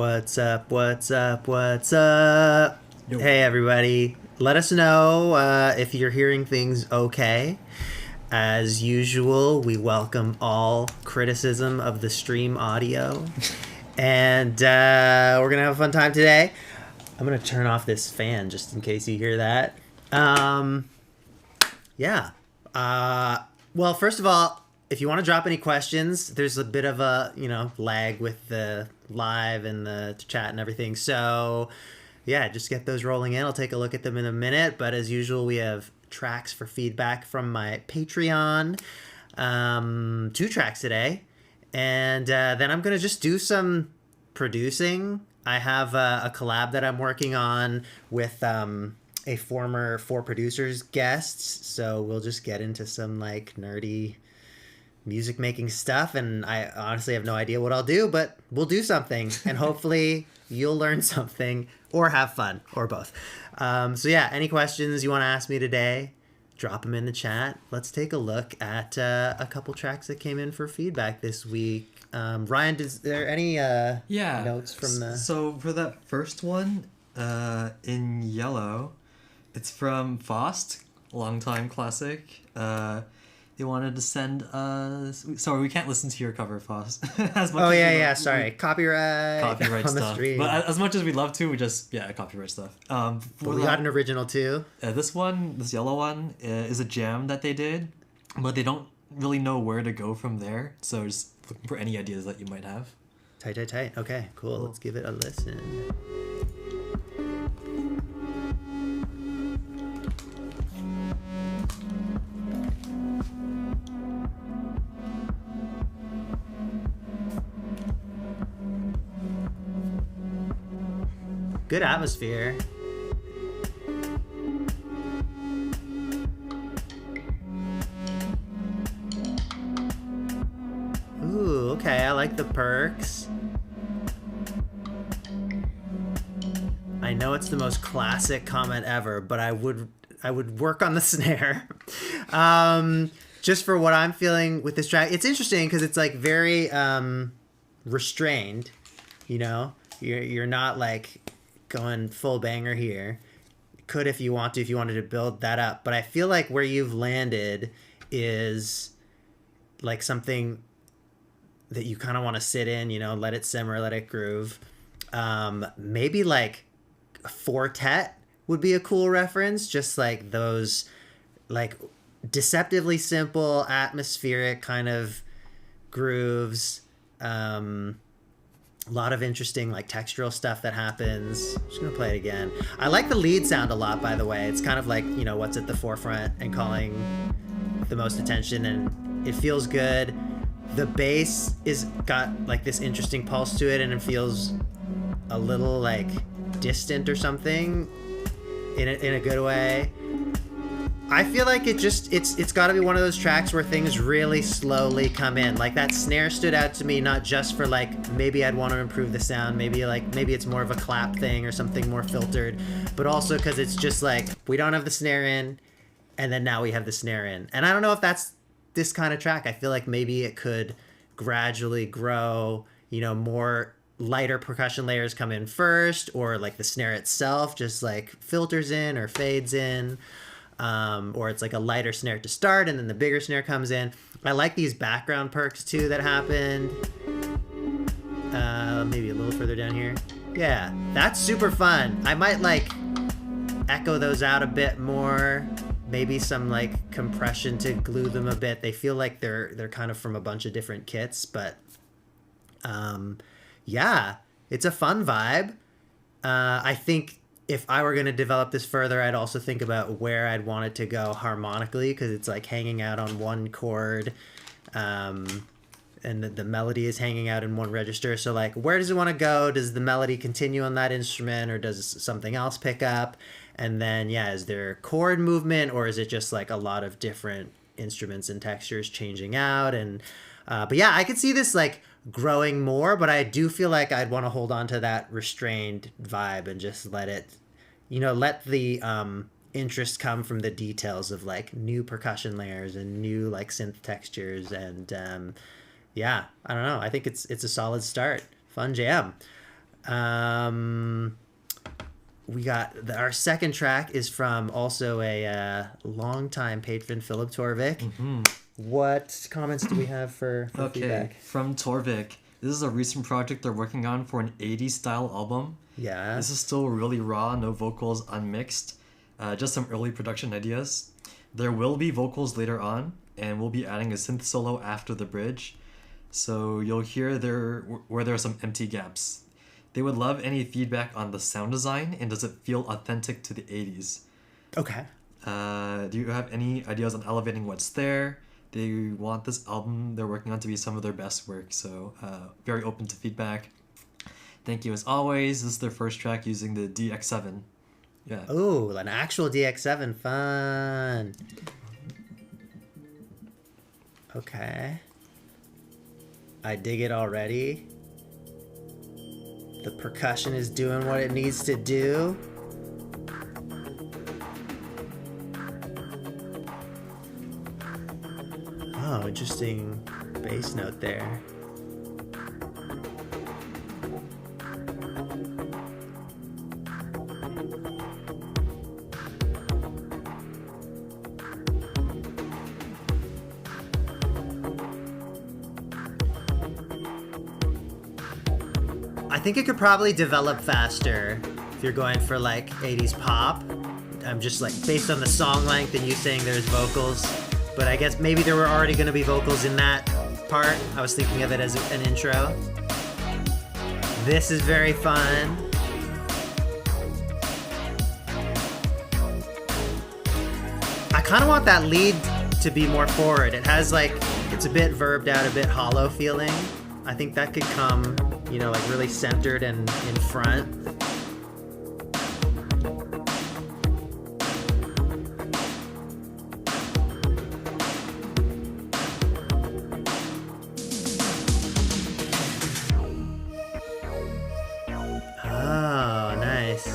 What's up? What's up? What's up? Yo. Hey, everybody. Let us know if you're hearing things okay. As usual, we welcome all criticism of the stream audio. And we're going to have a fun time today. I'm going to turn off this fan just in case you hear that. Yeah. Well, first of all, if you want to drop any questions, there's a bit of a, lag with the live and the chat and everything. So, yeah, just get those rolling in. I'll take a look at them in a minute. But as usual, we have tracks for feedback from my Patreon. 2 tracks today. And then I'm going to just do some producing. I have a collab that I'm working on with a former 4 Producers guest. So we'll just get into some like nerdy music making stuff, and I honestly have no idea what I'll do, but we'll do something, and hopefully you'll learn something or have fun or both. So yeah, any questions you want to ask me today, drop them in the chat. Let's take a look at a couple tracks that came in for feedback this week. Ryan, is there any notes from the... So for that first one, in yellow, it's from Faust, longtime classic. They wanted to send us... Sorry, we can't listen to your cover, Faust. As much Sorry. Copyright on the stuff. stream. But as much as we'd love to, we just... Yeah, copyright stuff. But we got an original too. This yellow one, is a jam that they did, but they don't really know where to go from there. So just looking for any ideas that you might have. Tight. Okay, cool. Let's give it a listen. Good atmosphere. Ooh, okay, I like the perks. I know it's the most classic comment ever, but I would work on the snare. Just for what I'm feeling with this track. It's interesting because it's like very restrained, You're not like going full banger here. Could if you wanted to build that up, but I feel like where you've landed is like something that you kind of want to sit in, let it simmer, let it groove. Maybe like a quartet would be a cool reference, just like those like deceptively simple atmospheric kind of grooves. A lot of interesting like textural stuff that happens. I'm just gonna play it again. I like the lead sound a lot, by the way. It's kind of like, what's at the forefront and calling the most attention, and it feels good. The bass is got like this interesting pulse to it, and it feels a little like distant or something in a good way. I feel like it's got to be one of those tracks where things really slowly come in. Like that snare stood out to me, not just for like maybe I'd want to improve the sound, maybe it's more of a clap thing or something more filtered, but also because it's just like we don't have the snare in, and then now we have the snare in. And I don't know if that's this kind of track. I feel like maybe it could gradually grow, more lighter percussion layers come in first, or like the snare itself just like filters in or fades in. Or it's like a lighter snare to start and then the bigger snare comes in. I like these background perks too that happened. Maybe a little further down here. Yeah, that's super fun. I might like echo those out a bit more. Maybe some like compression to glue them a bit. They feel like they're kind of from a bunch of different kits, but yeah, it's a fun vibe. I think if I were going to develop this further, I'd also think about where I'd want it to go harmonically, because it's like hanging out on one chord, and the melody is hanging out in one register. So like, where does it want to go? Does the melody continue on that instrument, or does something else pick up? And then, is there chord movement, or is it just like a lot of different instruments and textures changing out? And but yeah, I could see this like growing more, but I do feel like I'd want to hold on to that restrained vibe and just let it, let the interest come from the details of like new percussion layers and new like synth textures. And I don't know, I think it's a solid start. Fun jam. We got our second track is from also a longtime patron, Philip Torvik. Mm-hmm. What comments do we have for feedback? From Torvik. This is a recent project they're working on for an 80s style album. Yeah. This is still really raw, no vocals, unmixed. Just some early production ideas. There will be vocals later on, and we'll be adding a synth solo after the bridge. So you'll hear where there are some empty gaps. They would love any feedback on the sound design and does it feel authentic to the 80s. Okay. Do you have any ideas on elevating what's there? They want this album they're working on to be some of their best work, so very open to feedback. Thank you as always. This is their first track using the DX7. Yeah. Oh, an actual DX7. Fun. Okay. I dig it already. The percussion is doing what it needs to do. Oh, interesting bass note there. I think it could probably develop faster if you're going for like 80s pop. I'm just like based on the song length and you saying there's vocals, but I guess maybe there were already going to be vocals in that part. I was thinking of it as an intro. This is very fun. I kind of want that lead to be more forward. It has like, it's a bit verbed out, a bit hollow feeling. I think that could come, you know, like really centered and in front. Oh, nice.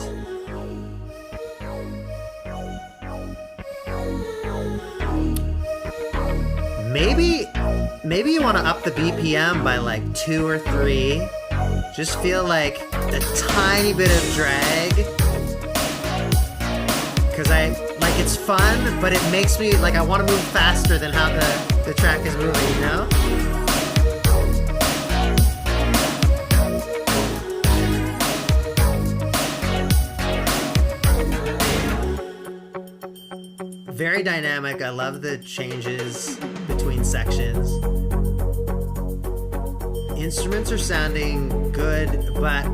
Maybe you want to up the BPM by like 2 or 3. Just feel like a tiny bit of drag. Cause it's fun, but it makes me like I want to move faster than how the track is moving, you know? Very dynamic. I love the changes between sections. Instruments are sounding good, but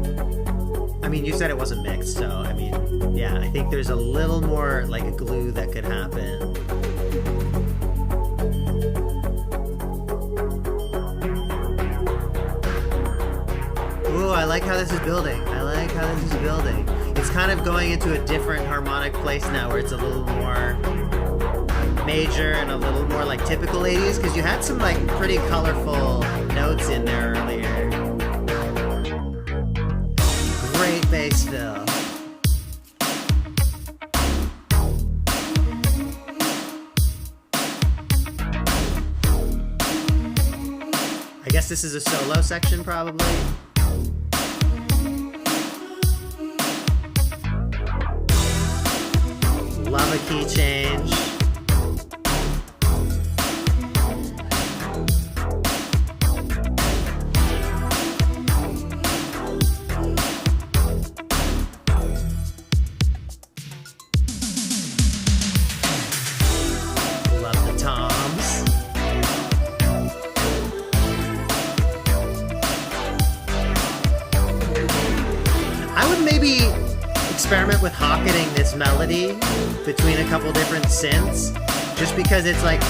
I mean, you said it wasn't mixed, so I mean, yeah, I think there's a little more like a glue that could happen. Ooh, I like how this is building. It's kind of going into a different harmonic place now where it's a little more major and a little more like typical 80s, because you had some like pretty colorful notes in there earlier. Great bass fill. I guess this is a solo section probably. Love a key change. Love the toms. I would maybe experiment with hocketing this melody between a couple different synths, just because it's like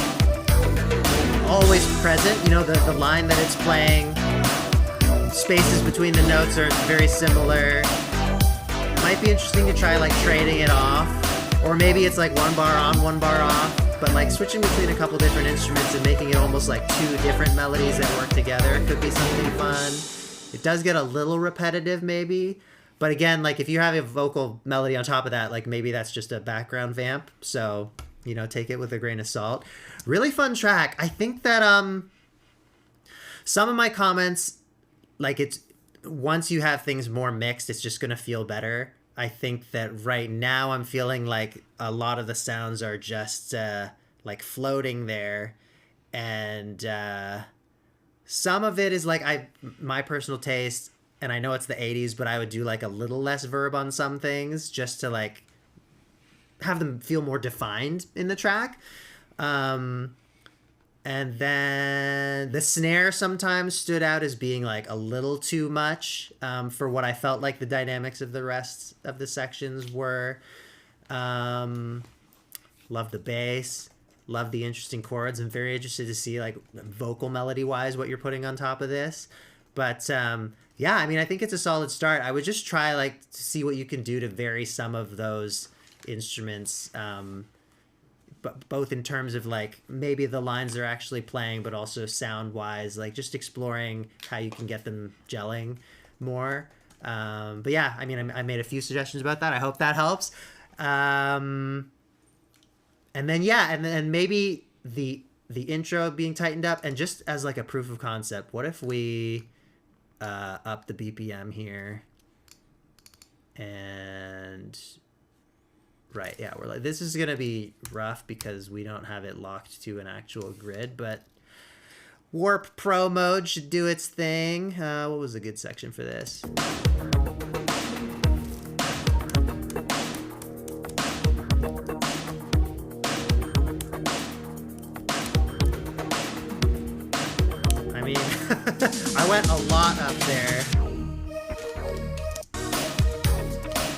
always present, you know, the line that it's playing, spaces between the notes are very similar. Might be interesting to try like trading it off, or maybe it's like one bar on, one bar off, but like switching between a couple different instruments and making it almost like 2 different melodies that work together could be something fun. It does get a little repetitive maybe, but again, like if you have a vocal melody on top of that, like maybe that's just a background vamp. So, you know, take it with a grain of salt. Really fun track. I think that some of my comments, like it's once you have things more mixed, it's just going to feel better. I think that right now I'm feeling like a lot of the sounds are just like floating there, and some of it is like my personal taste, and I know it's the 80s, but I would do like a little less verb on some things just to like have them feel more defined in the track. And then the snare sometimes stood out as being like a little too much for what I felt like the dynamics of the rest of the sections were. Love the bass. Love the interesting chords. I'm very interested to see like vocal melody wise what you're putting on top of this. But yeah, I mean, I think it's a solid start. I would just try like to see what you can do to vary some of those instruments, but both in terms of like maybe the lines they're actually playing, but also sound wise, like just exploring how you can get them gelling more. But yeah, I mean, I made a few suggestions about that. I hope that helps. And then yeah, and then maybe the intro being tightened up, and just as like a proof of concept, what if we up the BPM here, and right, yeah, we're like, this is gonna be rough because we don't have it locked to an actual grid, but Warp Pro mode should do its thing. What was a good section for this? I mean, I went a lot up there.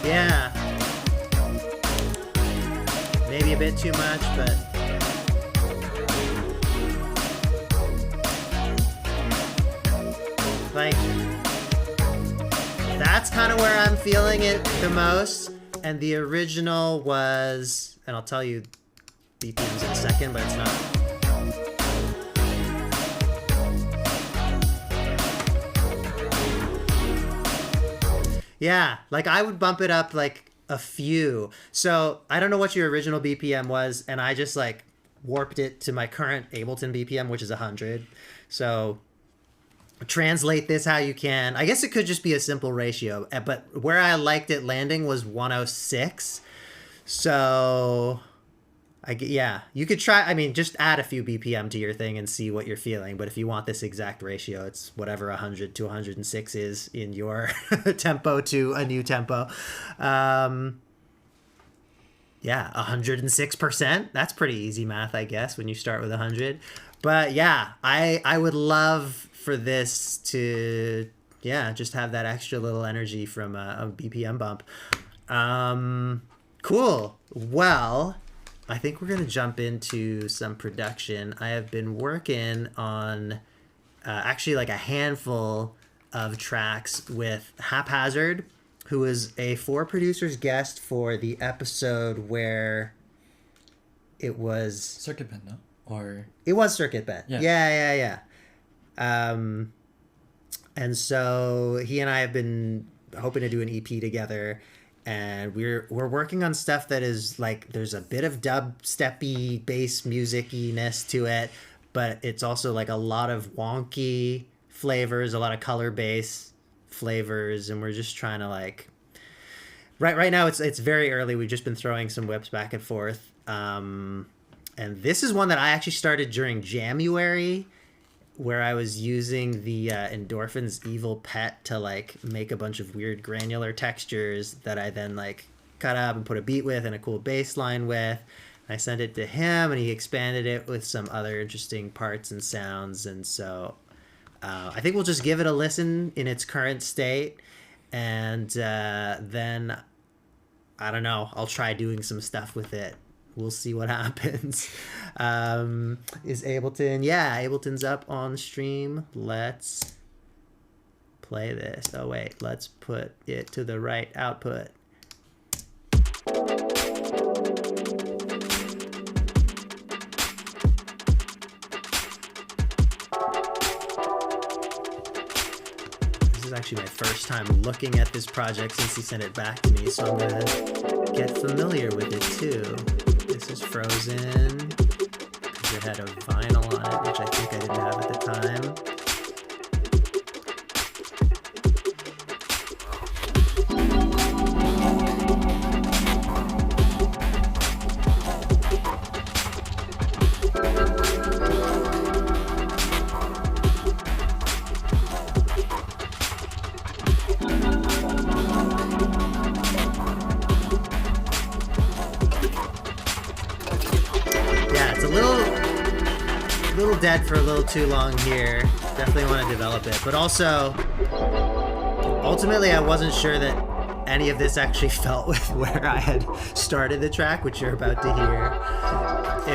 Yeah. Maybe a bit too much, but like that's kind of where I'm feeling it the most. And the original was, and I'll tell you BPMs in a second, but it's not. Yeah, like I would bump it up like a few. So I don't know what your original BPM was, and I just like warped it to my current Ableton BPM, which is 100. So translate this how you can. I guess it could just be a simple ratio, but where I liked it landing was 106. So yeah, you could try. I mean, just add a few BPM to your thing and see what you're feeling. But if you want this exact ratio, it's whatever 100 to 106 is in your tempo to a new tempo. Yeah, 106%. That's pretty easy math, I guess, when you start with 100. But yeah, I would love for this to, yeah, just have that extra little energy from a BPM bump. Cool. Well, I think we're going to jump into some production. I have been working on actually like a handful of tracks with Haphazard, who is a 4Producers guest for the episode where it was... Circuit Bend, no? Or... It was Circuit Bend. Yeah. Yeah. And so he and I have been hoping to do an EP together. And we're working on stuff that is like, there's a bit of dubsteppy bass music-iness to it, but it's also like a lot of wonky flavors, a lot of color bass flavors, and we're just trying to like, right now it's very early. We've just been throwing some whips back and forth. And this is one that I actually started during January, where I was using the Endorphins Evil Pet to like make a bunch of weird granular textures that I then like cut up and put a beat with and a cool bass line with. I sent it to him and he expanded it with some other interesting parts and sounds. And so I think we'll just give it a listen in its current state. And then, I don't know, I'll try doing some stuff with it. We'll see what happens. Is Ableton? Yeah, Ableton's up on stream. Let's play this. Oh, wait. Let's put it to the right output. This is actually my first time looking at this project since he sent it back to me, so I'm going to get familiar with it, too. This is Frozen, because it had a vinyl on it, which I think I didn't have at the time. it's a little dead for a little too long here. Definitely want to develop it, but also ultimately I wasn't sure that any of this actually felt with where I had started the track, which you're about to hear.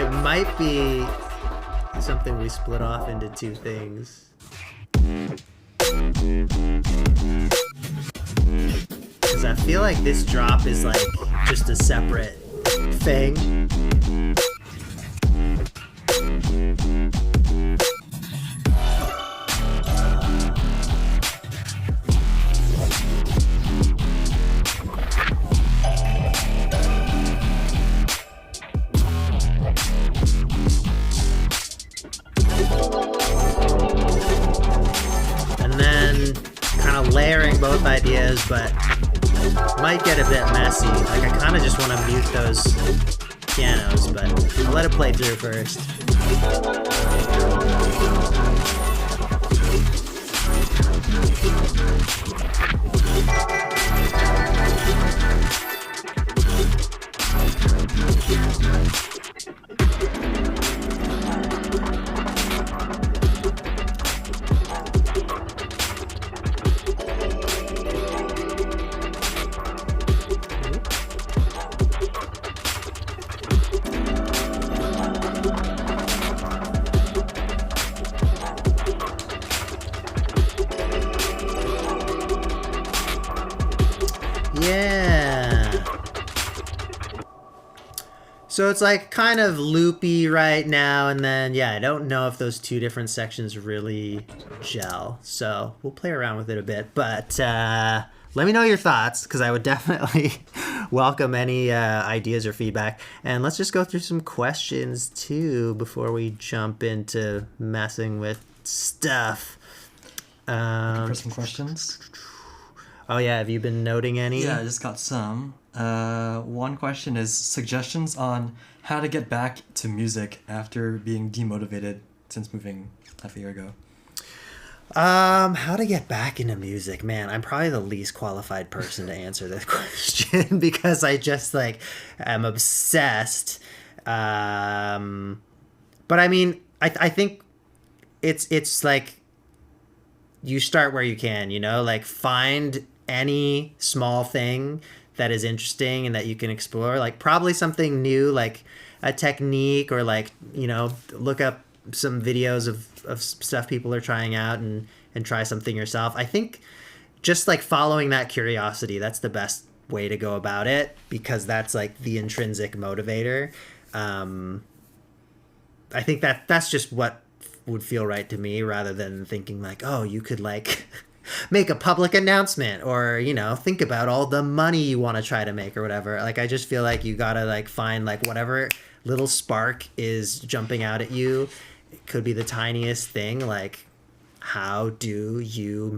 It might be something we split off into two things. Because I feel like this drop is like just a separate thing. Layering both ideas, but might get a bit messy. Like I kind of just want to mute those pianos, but I'll let it play through first. So it's like kind of loopy right now, and then yeah, I don't know if those two different sections really gel. So we'll play around with it a bit, but let me know your thoughts, because I would definitely welcome any ideas or feedback. And let's just go through some questions too before we jump into messing with stuff. For some questions. Oh yeah, have you been noting any? Yeah, I just got some. One question is suggestions on how to get back to music after being demotivated since moving half a year ago. How to get back into music, man. I'm probably the least qualified person to answer this question because I just like am obsessed. But I mean, I think it's like you start where you can, you know, like find any small thing that is interesting and that you can explore, like probably something new, like a technique, or like, you know, look up some videos of stuff people are trying out and try something yourself. I think just like following that curiosity, that's the best way to go about it, because that's like the intrinsic motivator. I think that's just what would feel right to me, rather than thinking like, oh, you could like make a public announcement, or, you know, think about all the money you want to try to make or whatever. Like, I just feel like you gotta like find like whatever little spark is jumping out at you. It could be the tiniest thing, like how do you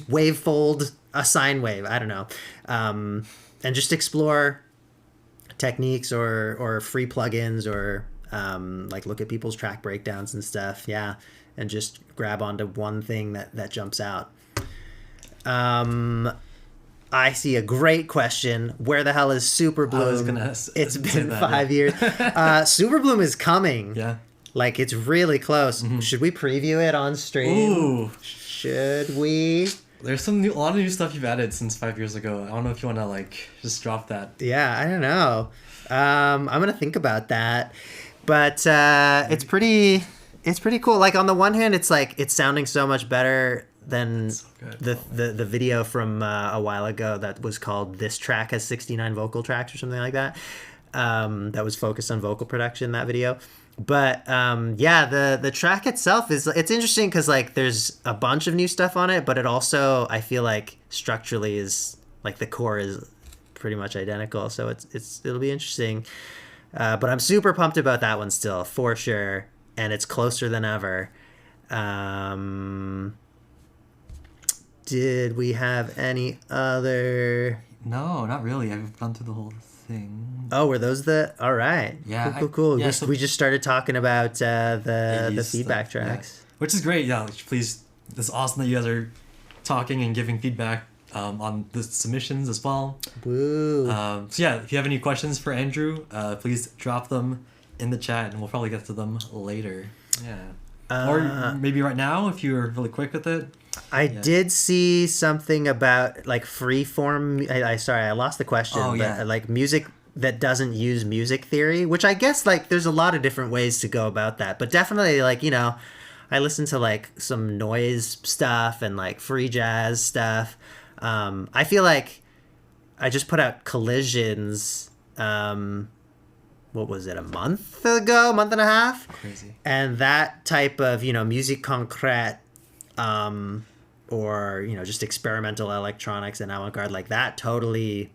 wave fold a sine wave? I don't know. And just explore techniques or free plugins, or like look at people's track breakdowns and stuff. Yeah. And just grab onto one thing that jumps out. I see a great question. Where the hell is Super Bloom? It's been 5 years. Super Bloom is coming. Yeah. Like, it's really close. Mm-hmm. Should we preview it on stream? Ooh. Should we? There's a lot of new stuff you've added since 5 years ago. I don't know if you want to like just drop that. Yeah, I don't know. I'm gonna think about that. But it's pretty cool. Like, on the one hand, it's like it's sounding so much better than the video from a while ago that was called "This Track Has 69 Vocal Tracks" or something like that. That was focused on vocal production, that video. But yeah, the track itself it's interesting because like there's a bunch of new stuff on it, but it also, I feel like structurally is like the core is pretty much identical. So it'll be interesting. But I'm super pumped about that one still, for sure. And it's closer than ever. Did we have any other? No, not really. I've gone through the whole thing. Oh, were those all right. Yeah. Cool. Yeah, we just started talking about the feedback tracks. Yeah. Which is great. Yeah, please. It's awesome that you guys are talking and giving feedback. on the submissions as well. Woo. So yeah, if you have any questions for Andrew, please drop them in the chat, and we'll probably get to them later. Yeah. Or maybe right now, if you're really quick with it. I did see something about like freeform. Sorry, I lost the question. Oh, but yeah. like music that doesn't use music theory, which I guess like there's a lot of different ways to go about that. But definitely like, you know, I listen to like some noise stuff and like free jazz stuff. I feel like I just put out Collisions. What was it, a month ago, month and a half? Crazy. And that type of, you know, musique concrète, or, you know, just experimental electronics and avant-garde, like that totally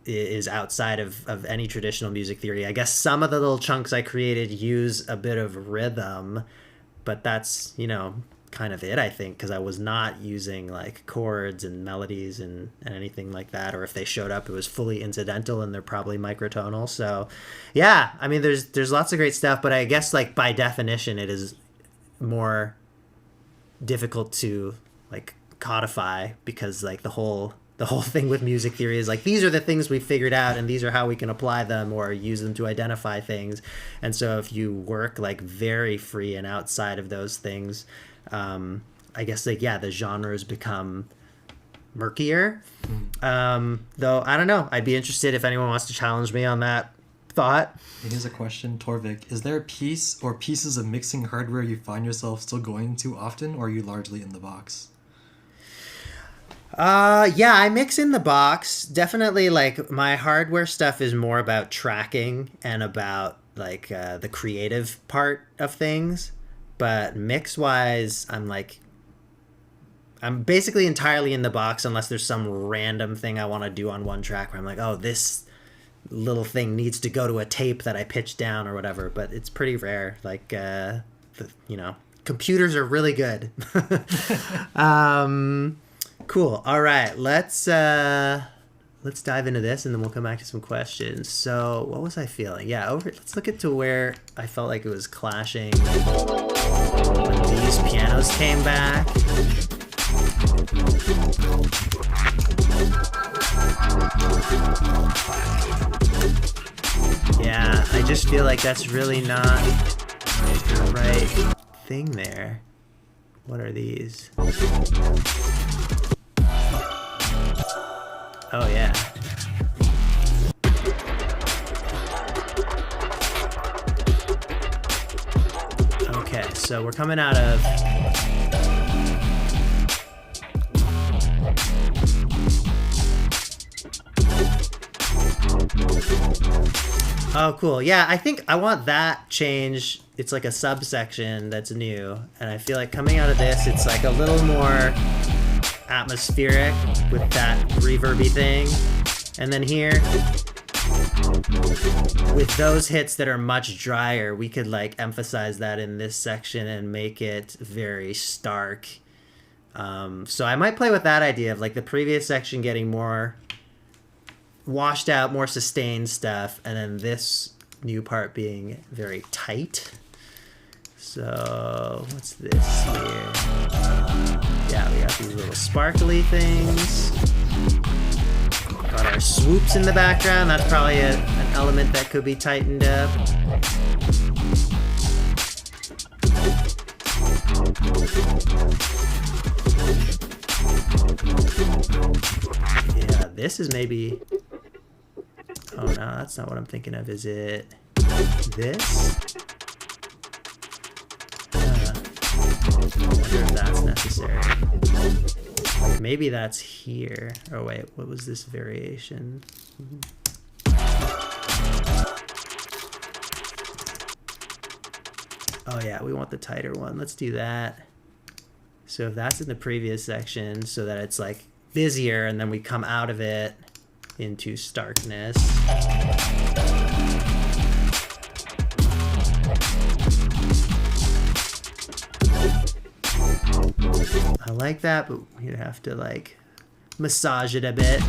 is outside of any traditional music theory. I guess some of the little chunks I created use a bit of rhythm, but that's, you know, kind of it, I think, because I was not using like chords and melodies and anything like that, or if they showed up it was fully incidental and they're probably microtonal. So yeah, I mean there's lots of great stuff, but I guess like by definition it is more difficult to like codify, because like the whole thing with music theory is like these are the things we figured out and these are how we can apply them or use them to identify things. And so if you work like very free and outside of those things, I guess like the genres become murkier. Though I don't know, I'd be interested if anyone wants to challenge me on that thought. Here's a question, Torvik. Is there a piece or pieces of mixing hardware you find yourself still going to often, or are you largely in the box? Yeah, I mix in the box. Definitely, like, my hardware stuff is more about tracking and about, like, the creative part of things. But mix-wise, I'm basically entirely in the box unless there's some random thing I want to do on one track where I'm like, oh, this little thing needs to go to a tape that I pitched down or whatever. But it's pretty rare. Like, you know, computers are really good. Cool. All right, let's dive into this and then we'll come back to some questions. So what was I feeling? Yeah, let's look at to where I felt like it was clashing when these pianos came back. Yeah, I just feel like that's really not the right thing there. What are these? Oh, yeah. Okay, so we're coming out of... Oh, cool. Yeah, I think I want that change. It's like a subsection that's new. And I feel like coming out of this, it's like a little more atmospheric with that reverby thing. And then here, with those hits that are much drier, we could like emphasize that in this section and make it very stark. So I might play with that idea of like the previous section getting more washed out, more sustained stuff, and then this new part being very tight. So what's this here? Yeah, we got these little sparkly things. Got our swoops in the background. That's probably an element that could be tightened up. Yeah, this is maybe... Oh no, that's not what I'm thinking of. Is it this? I wonder if that's necessary. Like maybe that's here. Oh wait, what was this variation? Oh yeah, we want the tighter one. Let's do that. So if that's in the previous section, so that it's like busier, and then we come out of it into starkness. I like that, but you'd have to like massage it a bit.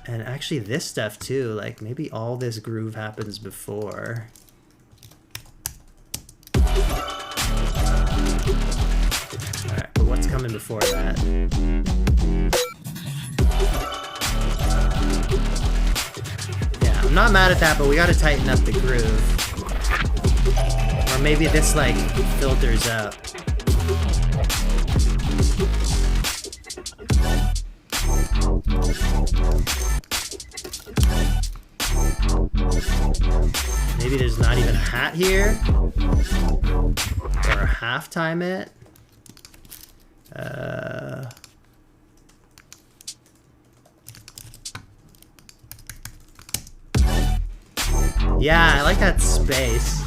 And actually this stuff too, like maybe all this groove happens before. even before that. Yeah, I'm not mad at that, but we gotta tighten up the groove. Or maybe this, like, filters out. Maybe there's not even a hat here. Or half time it. Yeah, I like that space.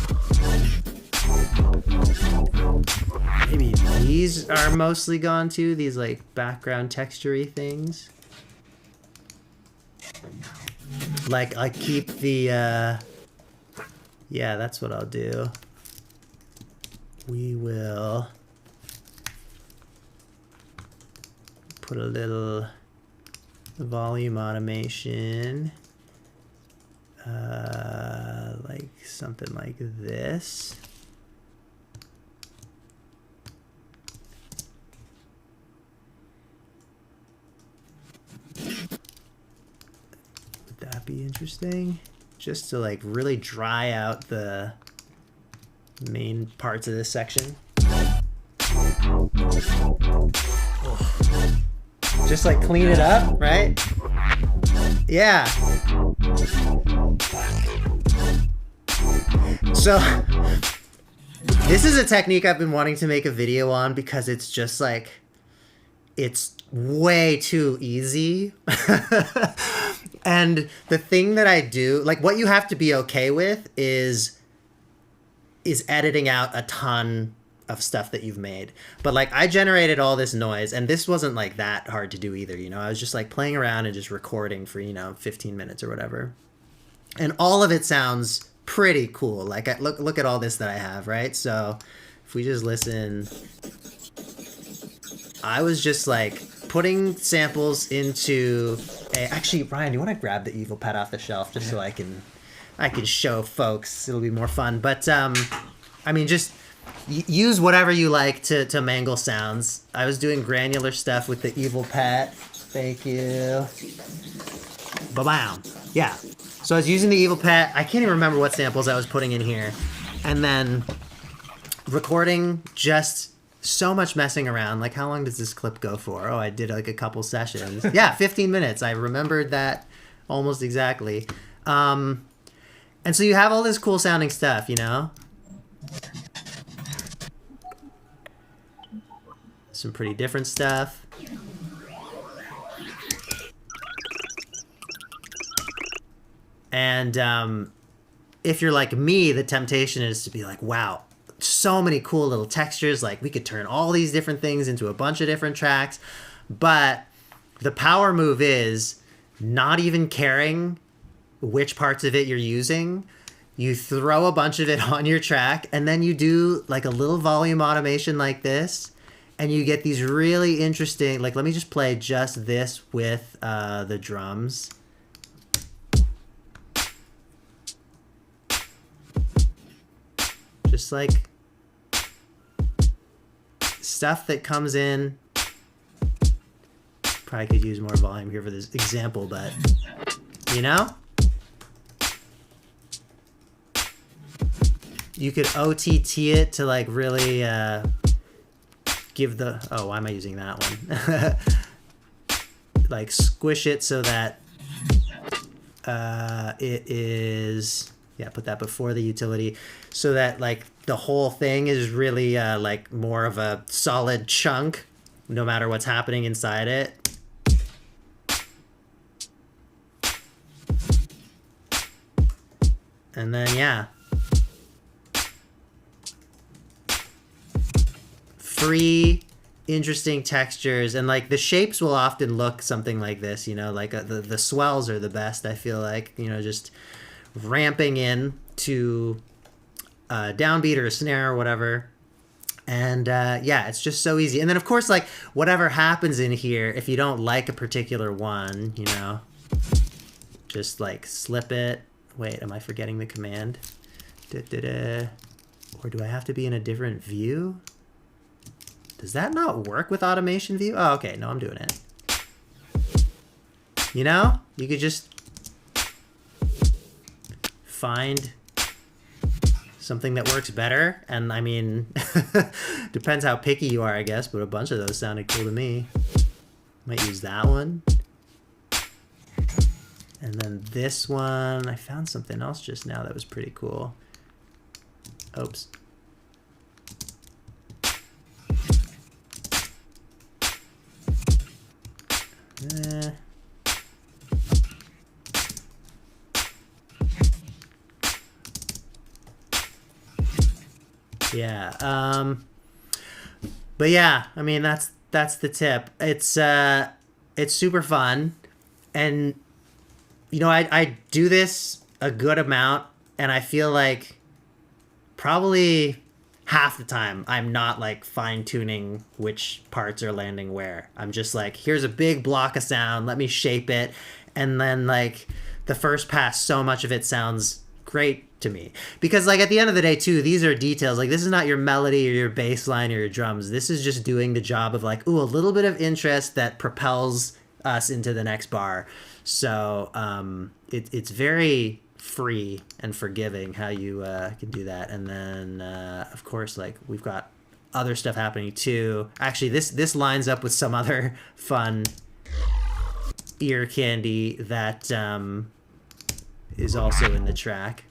Maybe these are mostly gone too, these like background texture-y things. Like I keep the yeah, that's what I'll do. We will put a little volume automation, like something like this. Would that be interesting? Just to like really dry out the main parts of this section. Just like clean it up, right? Yeah. So this is a technique I've been wanting to make a video on because it's just like, it's way too easy. And the thing that I do, like what you have to be okay with is editing out a ton of stuff that you've made. But like I generated all this noise and this wasn't like that hard to do either, you know. I was just like playing around and just recording for, you know, 15 minutes or whatever. And all of it sounds pretty cool. Like look at all this that I have, right? So if we just listen, I was just like putting samples into a, actually, Ryan, do you want to grab the evil pet off the shelf just so I can show folks? It'll be more fun. But I mean, just use whatever you like to mangle sounds. I was doing granular stuff with the evil pet. Thank you. Ba-bam. Yeah. So I was using the evil pet. I can't even remember what samples I was putting in here. And then recording just so much messing around. Like, how long does this clip go for? Oh, I did like a couple sessions. Yeah, 15 minutes. I remembered that almost exactly. And so you have all this cool sounding stuff, you know? Some pretty different stuff. And if you're like me, the temptation is to be like, wow, so many cool little textures. Like we could turn all these different things into a bunch of different tracks. But the power move is not even caring which parts of it you're using. You throw a bunch of it on your track and then you do like a little volume automation like this. And you get these really interesting, like, let me just play just this with the drums. Just like stuff that comes in. Probably could use more volume here for this example, but you know? You could OTT it to like really give the, oh, why am I using that one? Like squish it so that it is, yeah, put that before the utility so that like the whole thing is really like more of a solid chunk no matter what's happening inside it. And then, yeah. Free, interesting textures, and like the shapes will often look something like this, you know, like the swells are the best, I feel like, you know, just ramping in to a downbeat or a snare or whatever. And yeah, it's just so easy. And then of course, like whatever happens in here, if you don't like a particular one, you know, just like slip it. Wait, am I forgetting the command? Or do I have to be in a different view? Does that not work with automation view? Oh, okay. No, I'm doing it. You know, you could just find something that works better. And I mean, depends how picky you are, I guess, but a bunch of those sounded cool to me. Might use that one. And then this one, I found something else just now that was pretty cool. Oops. Yeah. But yeah, I mean that's the tip. It's super fun, and you know I do this a good amount, and I feel like probably half the time I'm not like fine tuning which parts are landing where. I'm just like, here's a big block of sound, let me shape it, and then like the first pass, so much of it sounds great to me, because like at the end of the day too, these are details. Like this is not your melody or your bass line or your drums. This is just doing the job of like, ooh, a little bit of interest that propels us into the next bar. So it's very free and forgiving how you can do that. And then of course, like we've got other stuff happening too. Actually, this lines up with some other fun ear candy that is also in the track.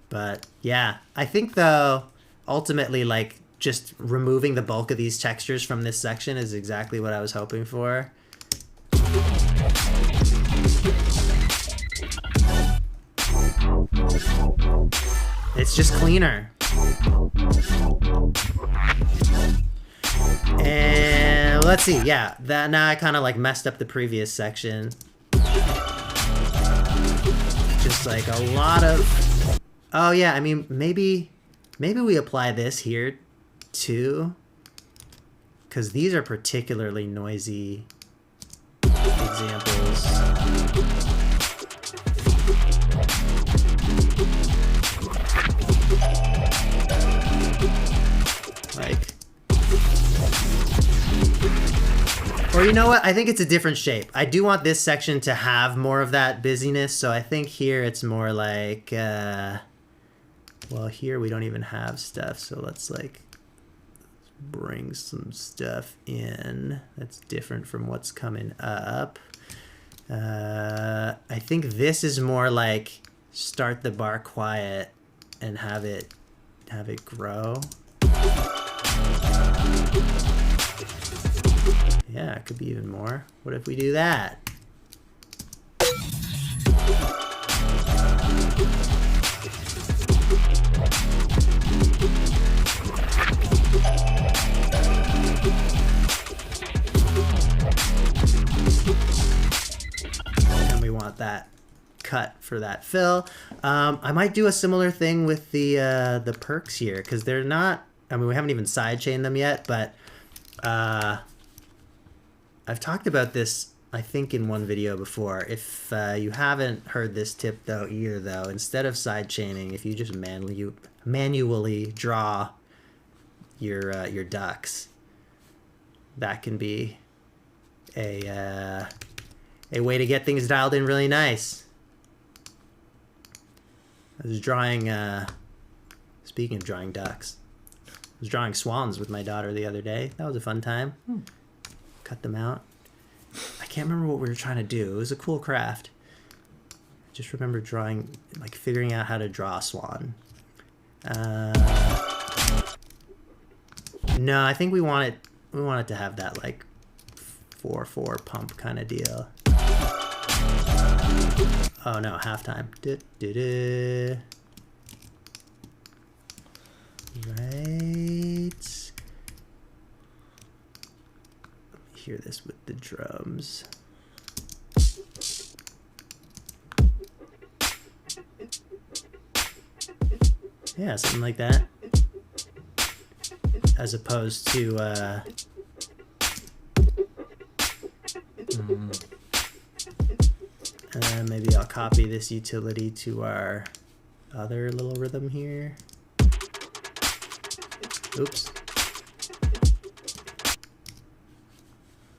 But yeah, I think though, ultimately, like just removing the bulk of these textures from this section is exactly what I was hoping for. It's just cleaner. And let's see, yeah, that now I kind of like messed up the previous section. Just like a lot of, oh yeah, I mean maybe we apply this here too, because these are particularly noisy examples. Like, or you know what? I think it's a different shape. I do want this section to have more of that busyness, so I think here it's more like, well, here we don't even have stuff, so let's like bring some stuff in that's different from what's coming up. I think this is more like start the bar quiet and have it grow. Yeah, it could be even more. What if we do that? And we want that cut for that fill. I might do a similar thing with the perks here, because they're not, I mean, we haven't even sidechained them yet, but I've talked about this, I think, in one video before. If you haven't heard this tip though either, though, instead of sidechaining, if you just manually draw your ducks, that can be a way to get things dialed in really nice. I was drawing, speaking of drawing ducks, I was drawing swans with my daughter the other day. That was a fun time. Cut them out. I can't remember what we were trying to do. It was a cool craft. I just remember drawing, like figuring out how to draw a swan. No, I think we want it to have that like 4/4 pump kind of deal. Oh no, halftime. Right. Hear this with the drums. Yeah, something like that. As opposed to maybe I'll copy this utility to our other little rhythm here. Oops.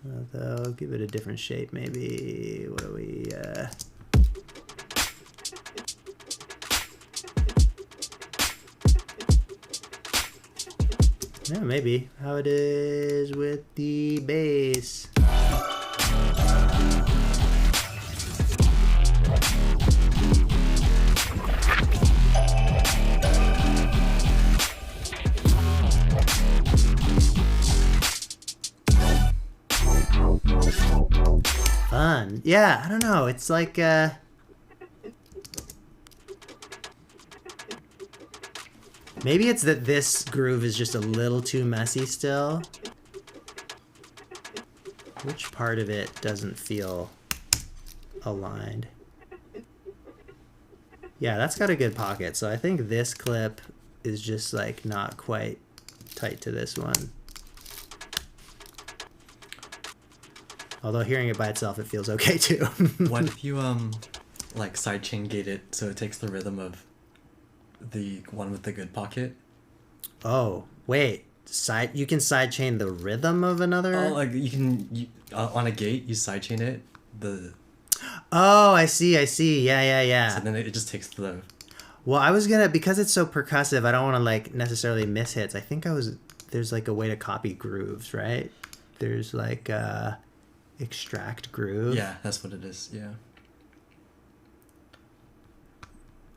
Although, give it a different shape, maybe. What do we, yeah, maybe. How it is with the bass. Fun. Yeah, I don't know. It's like, maybe it's that this groove is just a little too messy still. Which part of it doesn't feel aligned? Yeah, that's got a good pocket. So I think this clip is just like not quite tight to this one. Although hearing it by itself, it feels okay too. What if you like sidechain gate it so it takes the rhythm of the one with the good pocket? Oh, wait. You can sidechain the rhythm of another? Oh, like you on a gate you sidechain it Oh, I see. Yeah. so then it just takes the. Well, I was gonna, because it's so percussive, I don't want to like necessarily miss hits. I think there's like a way to copy grooves, right? There's like extract groove. Yeah, that's what it is. Yeah.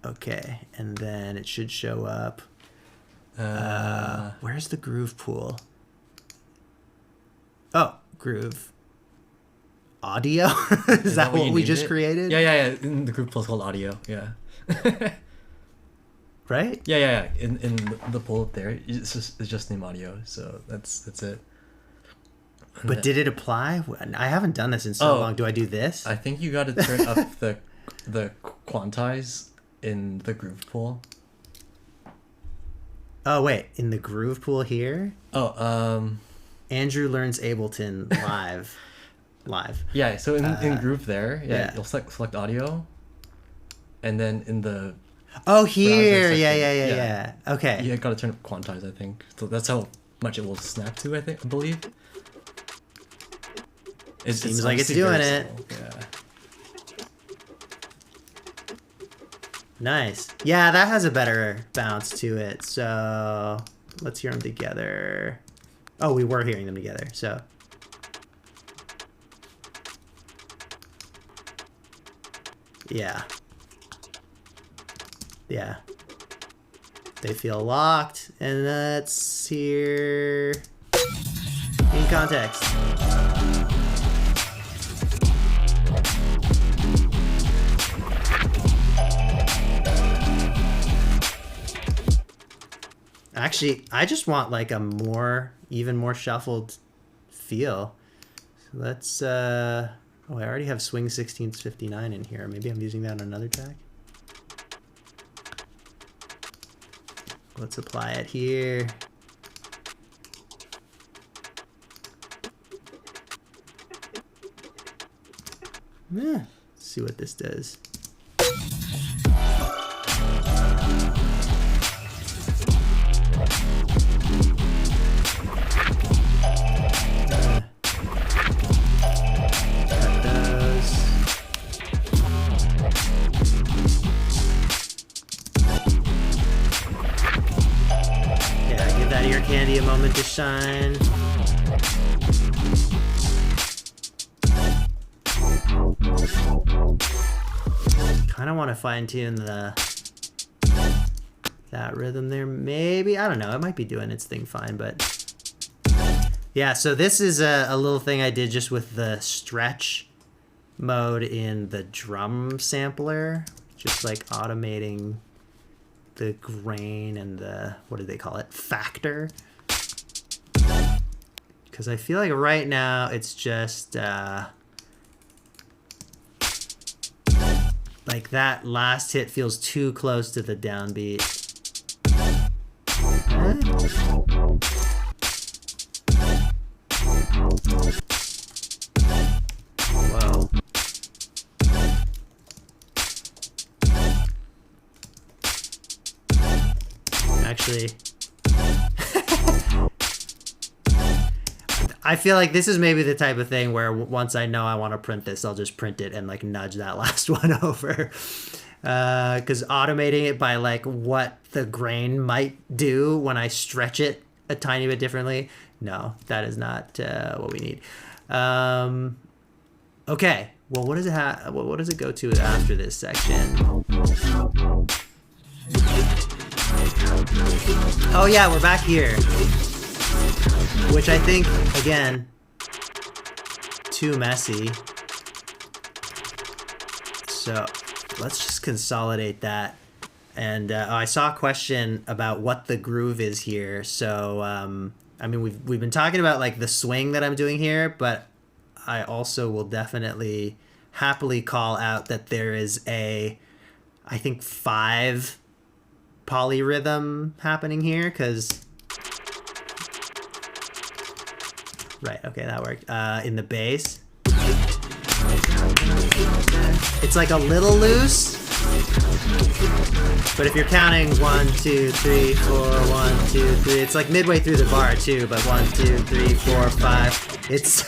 Okay, and then it should show up. Where's the groove pool? Oh, groove. Audio? Is that what we just created? Yeah. In the group pool is called audio. Yeah. Right? Yeah. In the pool up there, it's just named audio. So that's it. But did it apply? I haven't done this in so long. Do I do this? I think you got to turn up the quantize in the groove pool. Oh wait, in the groove pool here? Andrew learns Ableton live. Yeah, so in groove there, you'll select audio, and then in the here, yeah. Okay. You got to turn up quantize, I think. So that's how much it will snap to. I believe. Seems like it's doing it. Yeah. Nice. Yeah, that has a better bounce to it. So let's hear them together. Oh, we were hearing them together. So. Yeah. They feel locked. And let's hear in context. Actually, I just want like a even more shuffled feel. So let's, I already have Swing 16th 59 in here. Maybe I'm using that on another track. Let's apply it here. Yeah, let's see what this does. Candy a moment to shine. Kind of want to fine tune that rhythm there. Maybe, I don't know. It might be doing its thing fine, but yeah. So this is a little thing I did just with the stretch mode in the drum sampler, just like automating the grain and the, what do they call it, factor, because I feel like right now it's just like that last hit feels too close to the downbeat. Whoa. Actually, I feel like this is maybe the type of thing where once I know I want to print this, I'll just print it and like nudge that last one over. Because automating it by like what the grain might do when I stretch it a tiny bit differently, no, that is not what we need. Okay, well, what does it have? What does it go to after this section? Oh yeah, we're back here, which I think again too messy. So let's just consolidate that. And I saw a question about what the groove is here. So I mean, we've been talking about like the swing that I'm doing here, but I also will definitely happily call out that there is I think 5 polyrhythm happening here, because right, okay, that worked. In the bass, it's like a little loose, but if you're counting 1, 2, 3, 4, 1, 2, 3, it's like midway through the bar too, but 1, 2, 3, 4, 5, it's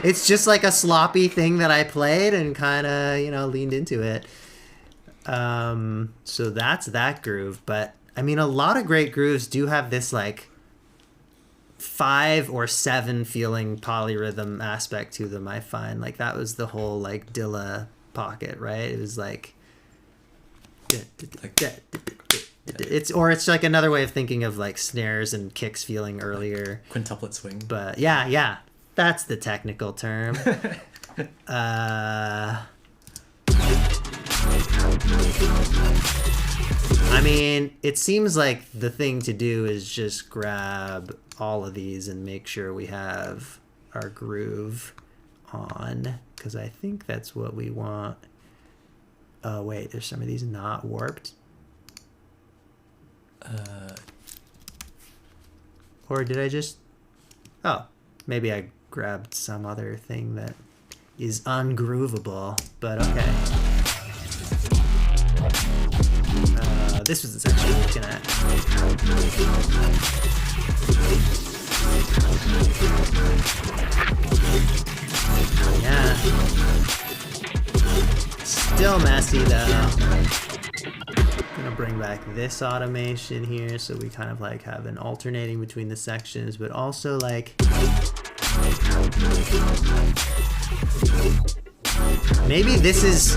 it's just like a sloppy thing that I played and kind of, you know, leaned into it. So that's that groove. But I mean, a lot of great grooves do have this like 5 or 7 feeling polyrhythm aspect to them. I find like that was the whole like Dilla pocket, right? It was like it's like another way of thinking of like snares and kicks feeling earlier. Quintuplet swing. But yeah, that's the technical term. I mean, it seems like the thing to do is just grab all of these and make sure we have our groove on, because I think that's what we want. Oh, wait, there's some of these not warped. Or did I just... Oh, maybe I grabbed some other thing that is ungroovable, but okay. This was the section we were looking at. Yeah. Still messy though. I'm gonna bring back this automation here so we kind of like have an alternating between the sections, but also like maybe this is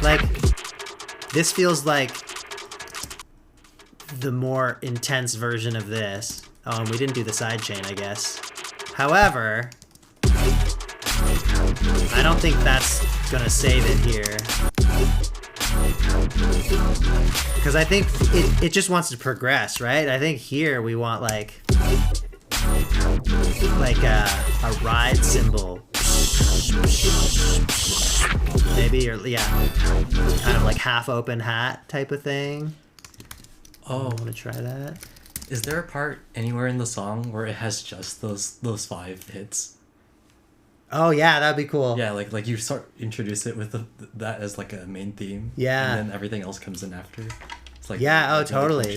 like, this feels like the more intense version of this. Oh, and we didn't do the sidechain, I guess. However, I don't think that's gonna save it here. Because I think it just wants to progress, right? I think here we want like a ride cymbal. Maybe, or yeah, kind of like half open hat type of thing. Oh, I want to try that. Is there a part anywhere in the song where it has just those 5 hits? Oh yeah, that'd be cool. Yeah, like you introduce it with that as like a main theme. Yeah. And then everything else comes in after. It's like, yeah, oh totally.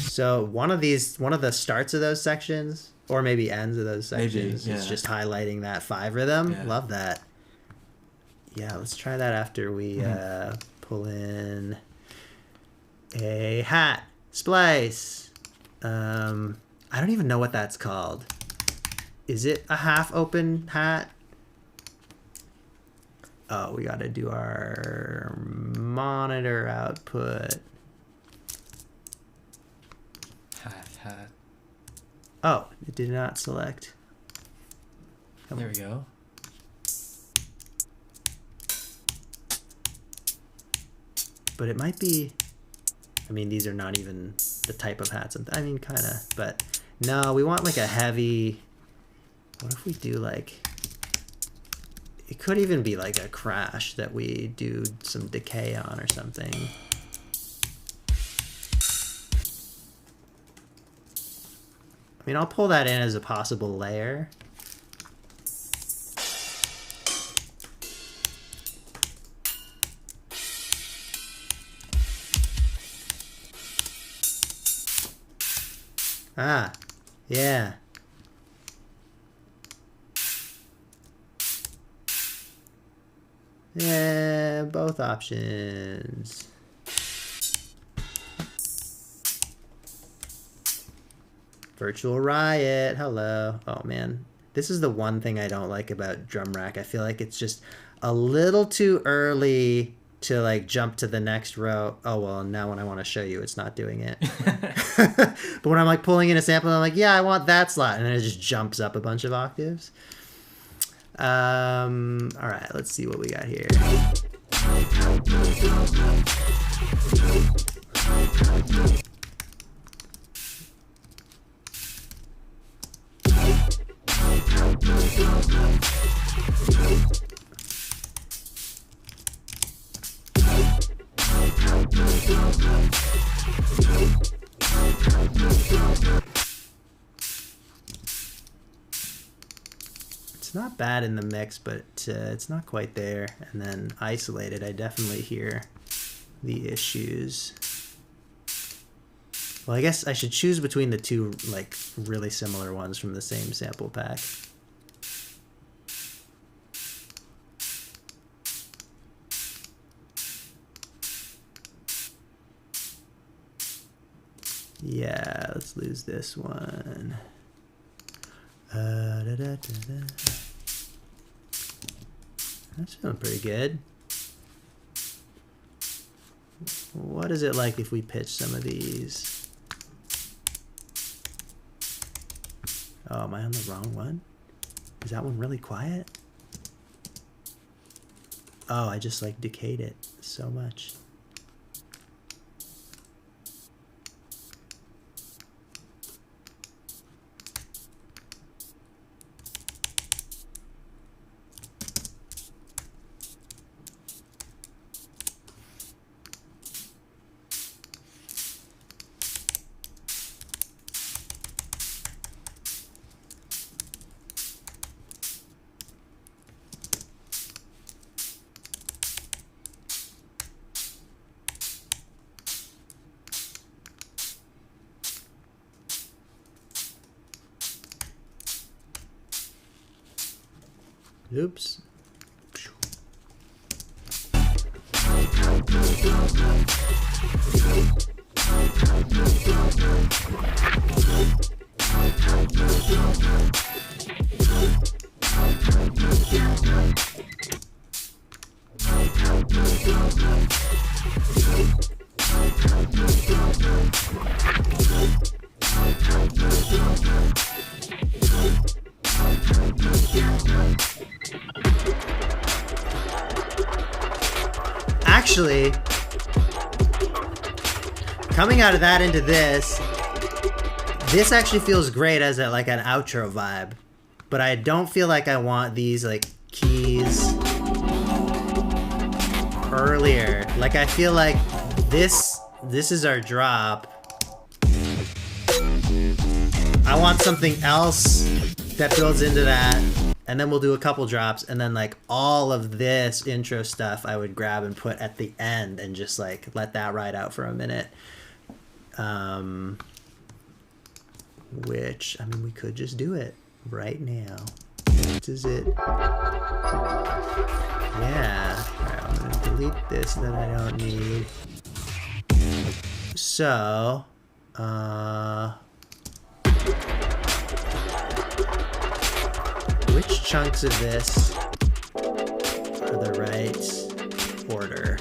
So one of the starts of those sections, or maybe ends of those sections, is just highlighting that 5 rhythm. Yeah. Love that. Yeah, let's try that after we pull in a hat splice. I don't even know what that's called. Is it a half open hat? Oh, we gotta do our monitor output. Hat. Oh, it did not select. There we go. But it might be, I mean, these are not even the type of hats. I mean, kind of, but no, we want like a heavy, what if we do like, it could even be like a crash that we do some decay on or something. I mean, I'll pull that in as a possible layer. Ah, yeah. Yeah, both options. Virtual Riot, hello. Oh man, this is the one thing I don't like about Drum Rack. I feel like it's just a little too early to like jump to the next row. Oh well, now when I want to show you, it's not doing it. But when I'm like pulling in a sample, I'm like, yeah, I want that slot, and then it just jumps up a bunch of octaves. All right, let's see what we got here. It's not bad in the mix, but it's not quite there. And then isolated, I definitely hear the issues. Well, I guess I should choose between the two like really similar ones from the same sample pack. Yeah, let's lose this one. That's feeling pretty good. What is it like if we pitch some of these? Oh, am I on the wrong one? Is that one really quiet? Oh, I just like decayed it so much. Oops. Actually, coming out of that into this actually feels great as like an outro vibe, but I don't feel like I want these like keys earlier. Like I feel like this is our drop. I want something else that builds into that. And then we'll do a couple drops, and then like all of this intro stuff I would grab and put at the end and just like let that ride out for a minute. Which, I mean, we could just do it right now. This is it. Yeah. All right, I'm gonna delete this that I don't need. So, which chunks of this are the right order?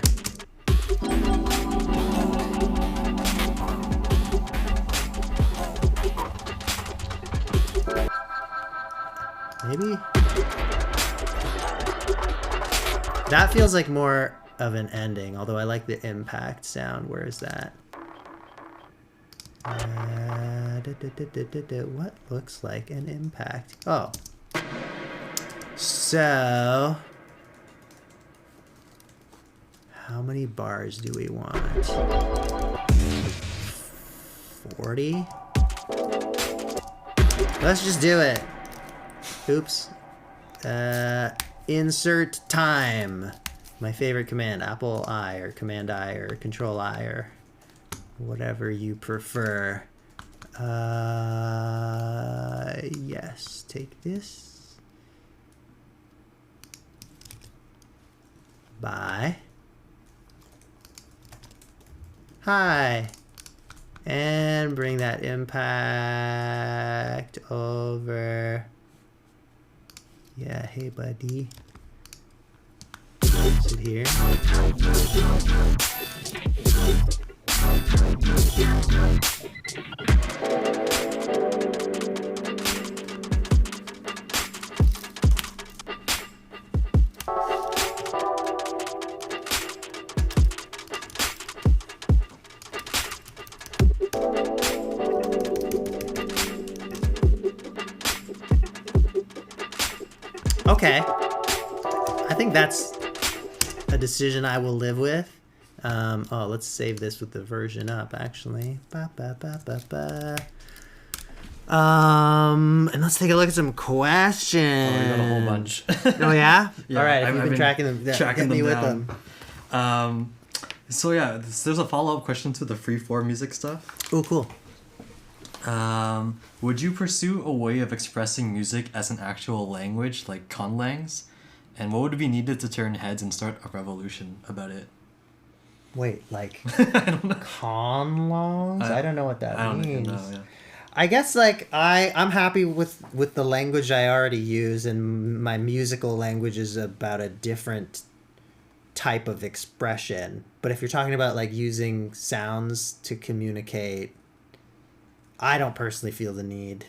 Maybe? That feels like more of an ending, although I like the impact sound. Where is that? What looks like an impact? Oh. So, how many bars do we want? 40? Let's just do it. Oops. Insert time. My favorite command, Apple I or Command I or Control I or whatever you prefer. Yes, take this. Bye. Hi. And bring that impact over. Yeah, hey buddy. Sit here. Okay. I think that's a decision I will live with. Oh, let's save this with the version up, actually. And let's take a look at some questions. Oh, we got a whole bunch. Oh, yeah? Yeah, All right, if I've you've been tracking them, tracking hit me them with down. them. So yeah, there's a follow-up question to the freeform music stuff. Oh, cool. Would you pursue a way of expressing music as an actual language, like conlangs? And what would be needed to turn heads and start a revolution about it? Wait, like I don't know. conlongs? I don't know what that I don't means. even know, yeah. I guess like I'm happy with the language I already use, and my musical language is about a different type of expression. But if you're talking about like using sounds to communicate, I don't personally feel the need.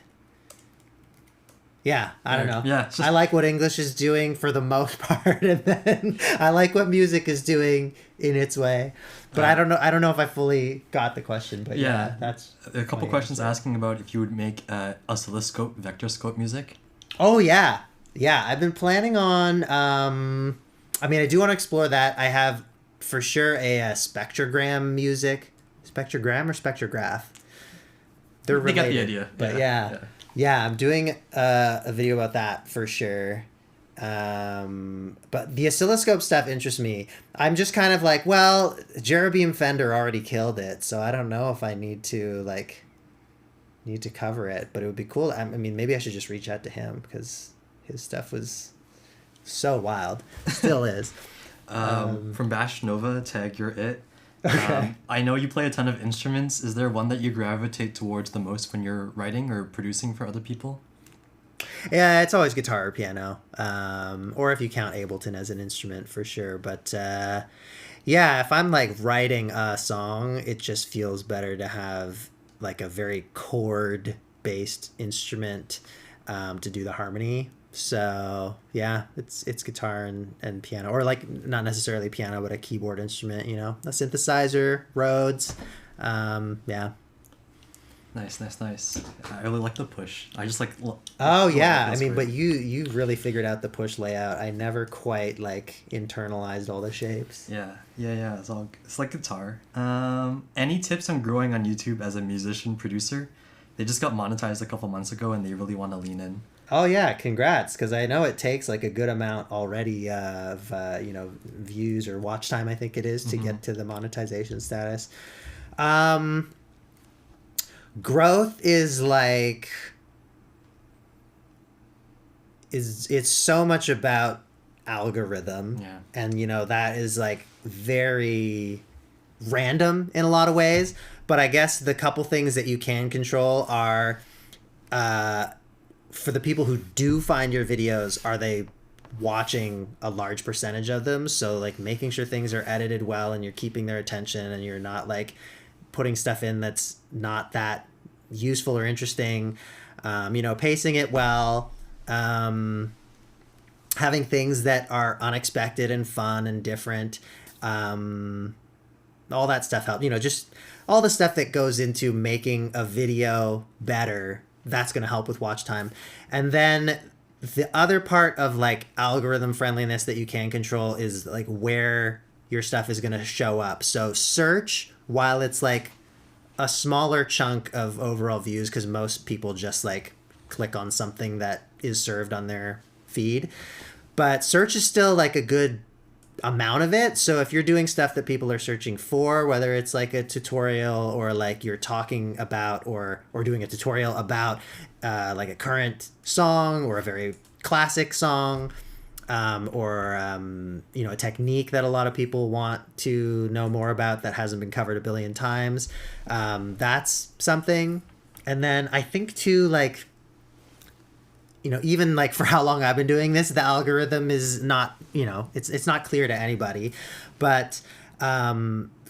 Yeah, I don't know. Yeah, it's just- I like what English is doing for the most part, and then I like what music is doing in its way. But I don't know. I don't know if I fully got the question. But yeah, that's a couple questions asking about if you would make oscilloscope, vector scope music. Oh yeah, yeah. I've been planning on. I mean, I do want to explore that. I have for sure a spectrogram music, spectrogram or spectrograph. They're They related. got the idea. But yeah, I'm doing a video about that for sure. But the oscilloscope stuff interests me. I'm just kind of like, well, Jerobeam Fender already killed it, so I don't know if I need to cover it. But it would be cool. I mean, maybe I should just reach out to him because his stuff was so wild. Still is. From Bash Nova, tag you're it. Okay. I know you play a ton of instruments. Is there one that you gravitate towards the most when you're writing or producing for other people? Yeah, it's always guitar or piano, or if you count Ableton as an instrument, for sure. But yeah, if I'm like writing a song, it just feels better to have like a very chord-based instrument to do the harmony. So yeah, it's guitar and piano, or like not necessarily piano, but a keyboard instrument. You know, a synthesizer, Rhodes. Yeah. Nice. I really like the push. I just like. Oh yeah, I mean, but you really figured out the push layout. I never quite like internalized all the shapes. Yeah. It's like guitar. Any tips on growing on YouTube as a musician producer? They just got monetized a couple months ago, and they really want to lean in. Oh yeah, congrats! Because I know it takes like a good amount already of views or watch time. I think it is to get to the monetization status. Growth is like it's so much about algorithm, and that is like very random in a lot of ways. But I guess the couple things that you can control are for the people who do find your videos, are they watching a large percentage of them? So like making sure things are edited well and you're keeping their attention and you're not like putting stuff in that's not that useful or interesting, pacing it well, having things that are unexpected and fun and different, all that stuff helps. Just all the stuff that goes into making a video better, that's going to help with watch time. And then the other part of like algorithm friendliness that you can control is like where your stuff is going to show up. So search, while it's like a smaller chunk of overall views, because most people just like click on something that is served on their feed, but search is still like a good amount of it. So if you're doing stuff that people are searching for, whether it's like a tutorial or like you're talking about or doing a tutorial about like a current song or a very classic song, or a technique that a lot of people want to know more about that hasn't been covered a billion times, that's something. And then I think too, like, even like for how long I've been doing this, the algorithm is not, it's not clear to anybody, but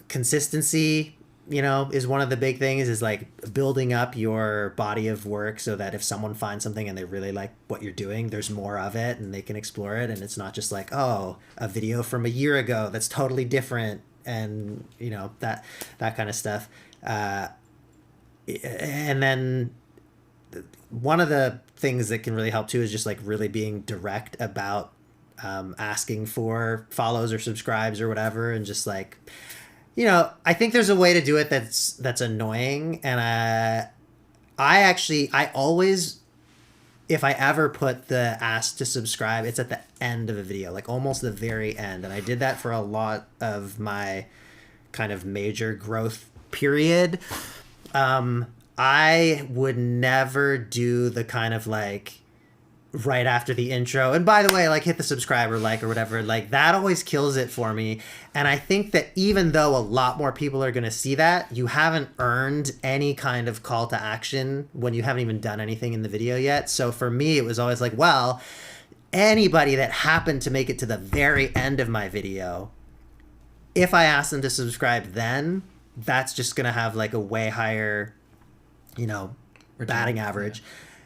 consistency, is one of the big things, is like building up your body of work so that if someone finds something and they really like what you're doing, there's more of it and they can explore it. And it's not just like, oh, a video from a year ago that's totally different. And, that kind of stuff. And then one of the things that can really help too is just like really being direct about asking for follows or subscribes or whatever, and just like, I think there's a way to do it that's annoying. And I always, if I ever put the ask to subscribe, it's at the end of a video, like almost the very end. And I did that for a lot of my kind of major growth period. I would never do the kind of like right after the intro, and by the way, like hit the subscribe or like or whatever, like that always kills it for me. And I think that even though a lot more people are going to see that, you haven't earned any kind of call to action when you haven't even done anything in the video yet. So for me, it was always like, well, anybody that happened to make it to the very end of my video, if I ask them to subscribe, then that's just going to have like a way higher, batting average. Yeah.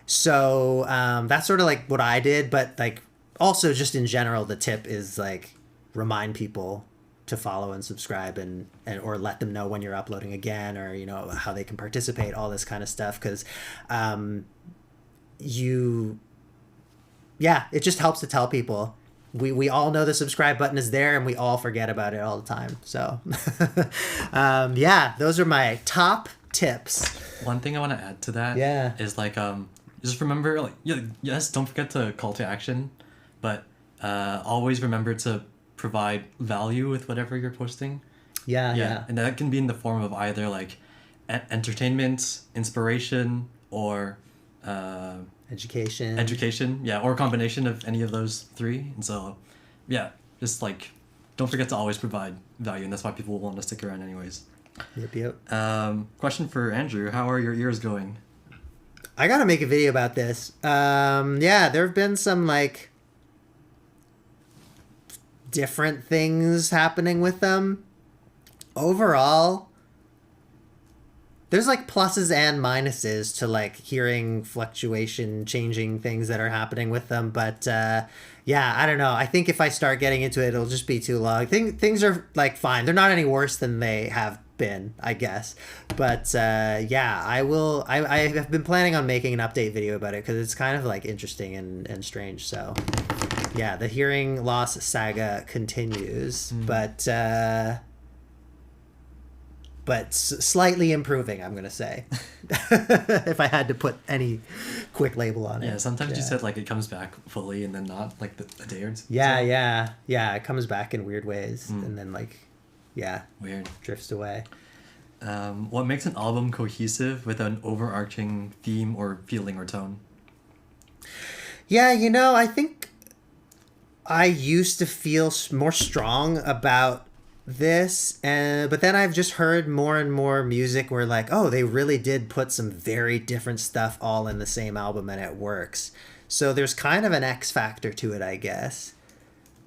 So that's sort of like what I did. But like also just in general, the tip is like remind people to follow and subscribe and or let them know when you're uploading again, or, how they can participate, all this kind of stuff. Because it just helps to tell people. We all know the subscribe button is there, and we all forget about it all the time. So those are my top tips. One thing I want to add to that is like just remember, like, yes, don't forget to call to action, but always remember to provide value with whatever you're posting. Yeah. And that can be in the form of either like entertainment, inspiration, or education, or a combination of any of those three. And so just like don't forget to always provide value, and that's why people will want to stick around anyways. Yep. Question for Andrew: how are your ears going? I gotta make a video about this. There have been some like different things happening with them. Overall, there's like pluses and minuses to like hearing fluctuation, changing things that are happening with them. But I don't know. I think if I start getting into it, it'll just be too long. Things are like fine. They're not any worse than they have been, I guess. But I will. I have been planning on making an update video about it because it's kind of like interesting and strange. So the hearing loss saga continues, but slightly improving, I'm gonna say. If I had to put any quick label on it. Yeah, sometimes you said like it comes back fully and then not, like a day or two. Yeah. It comes back in weird ways and then like, weird, drifts away. What makes an album cohesive with an overarching theme or feeling or tone? Yeah, I think I used to feel more strong about this, but then I've just heard more and more music where like, oh, they really did put some very different stuff all in the same album and it works. So there's kind of an X factor to it, I guess.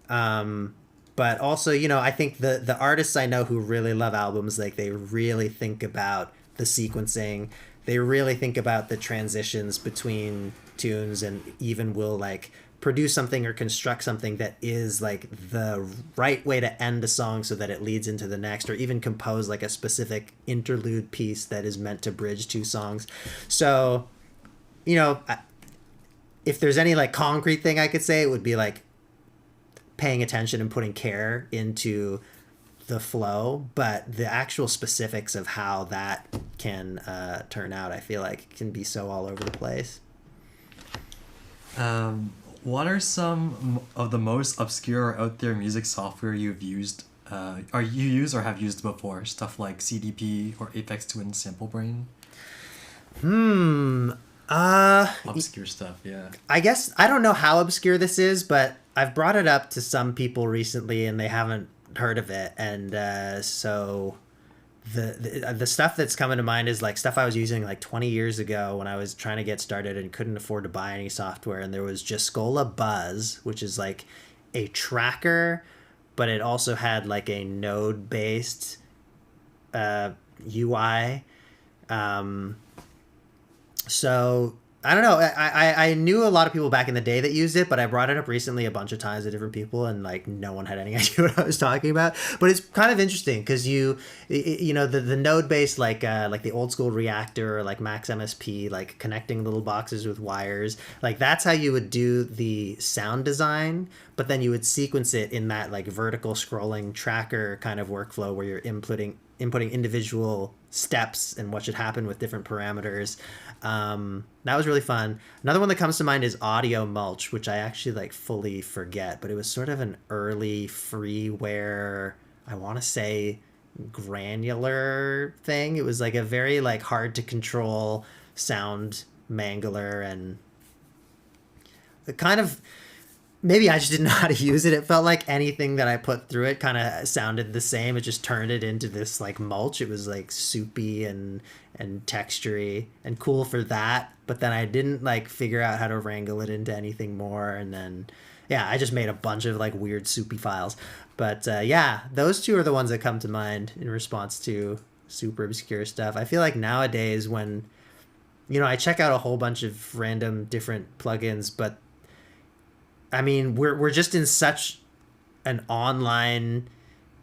But also, I think the artists I know who really love albums, like they really think about the sequencing. They really think about the transitions between tunes, and even will like produce something or construct something that is like the right way to end a song so that it leads into the next, or even compose like a specific interlude piece that is meant to bridge two songs. So, if there's any like concrete thing I could say, it would be like paying attention and putting care into the flow, but the actual specifics of how that can turn out, I feel like can be so all over the place. What are some of the most obscure or out there music software you've used, or you use or have used before? Stuff like CDP or Aphex Twin Sample Brain? Obscure stuff, yeah. I guess I don't know how obscure this is, but I've brought it up to some people recently and they haven't heard of it. And so the stuff that's coming to mind is like stuff I was using like 20 years ago when I was trying to get started and couldn't afford to buy any software. And there was Jascola Buzz, which is like a tracker, but it also had like a node based UI. So I don't know. I knew a lot of people back in the day that used it, but I brought it up recently a bunch of times to different people, and like no one had any idea what I was talking about. But it's kind of interesting because you know the node based like the old school reactor or like Max MSP, like connecting little boxes with wires, like that's how you would do the sound design. But then you would sequence it in that like vertical scrolling tracker kind of workflow where you're inputting individual steps and what should happen with different parameters. That was really fun. Another one that comes to mind is Audio Mulch, which I actually like fully forget, but it was sort of an early freeware, I want to say granular thing. It was like a very like hard to control sound mangler, and the kind of, maybe I just didn't know how to use it. It felt like anything that I put through it kind of sounded the same. It just turned it into this like mulch. It was like soupy and textury and cool for that. But then I didn't like figure out how to wrangle it into anything more. And then, yeah, I just made a bunch of like weird soupy files. But yeah, those two are the ones that come to mind in response to super obscure stuff. I feel like nowadays when, you know, I check out a whole bunch of random different plugins, but I mean, we're just in such an online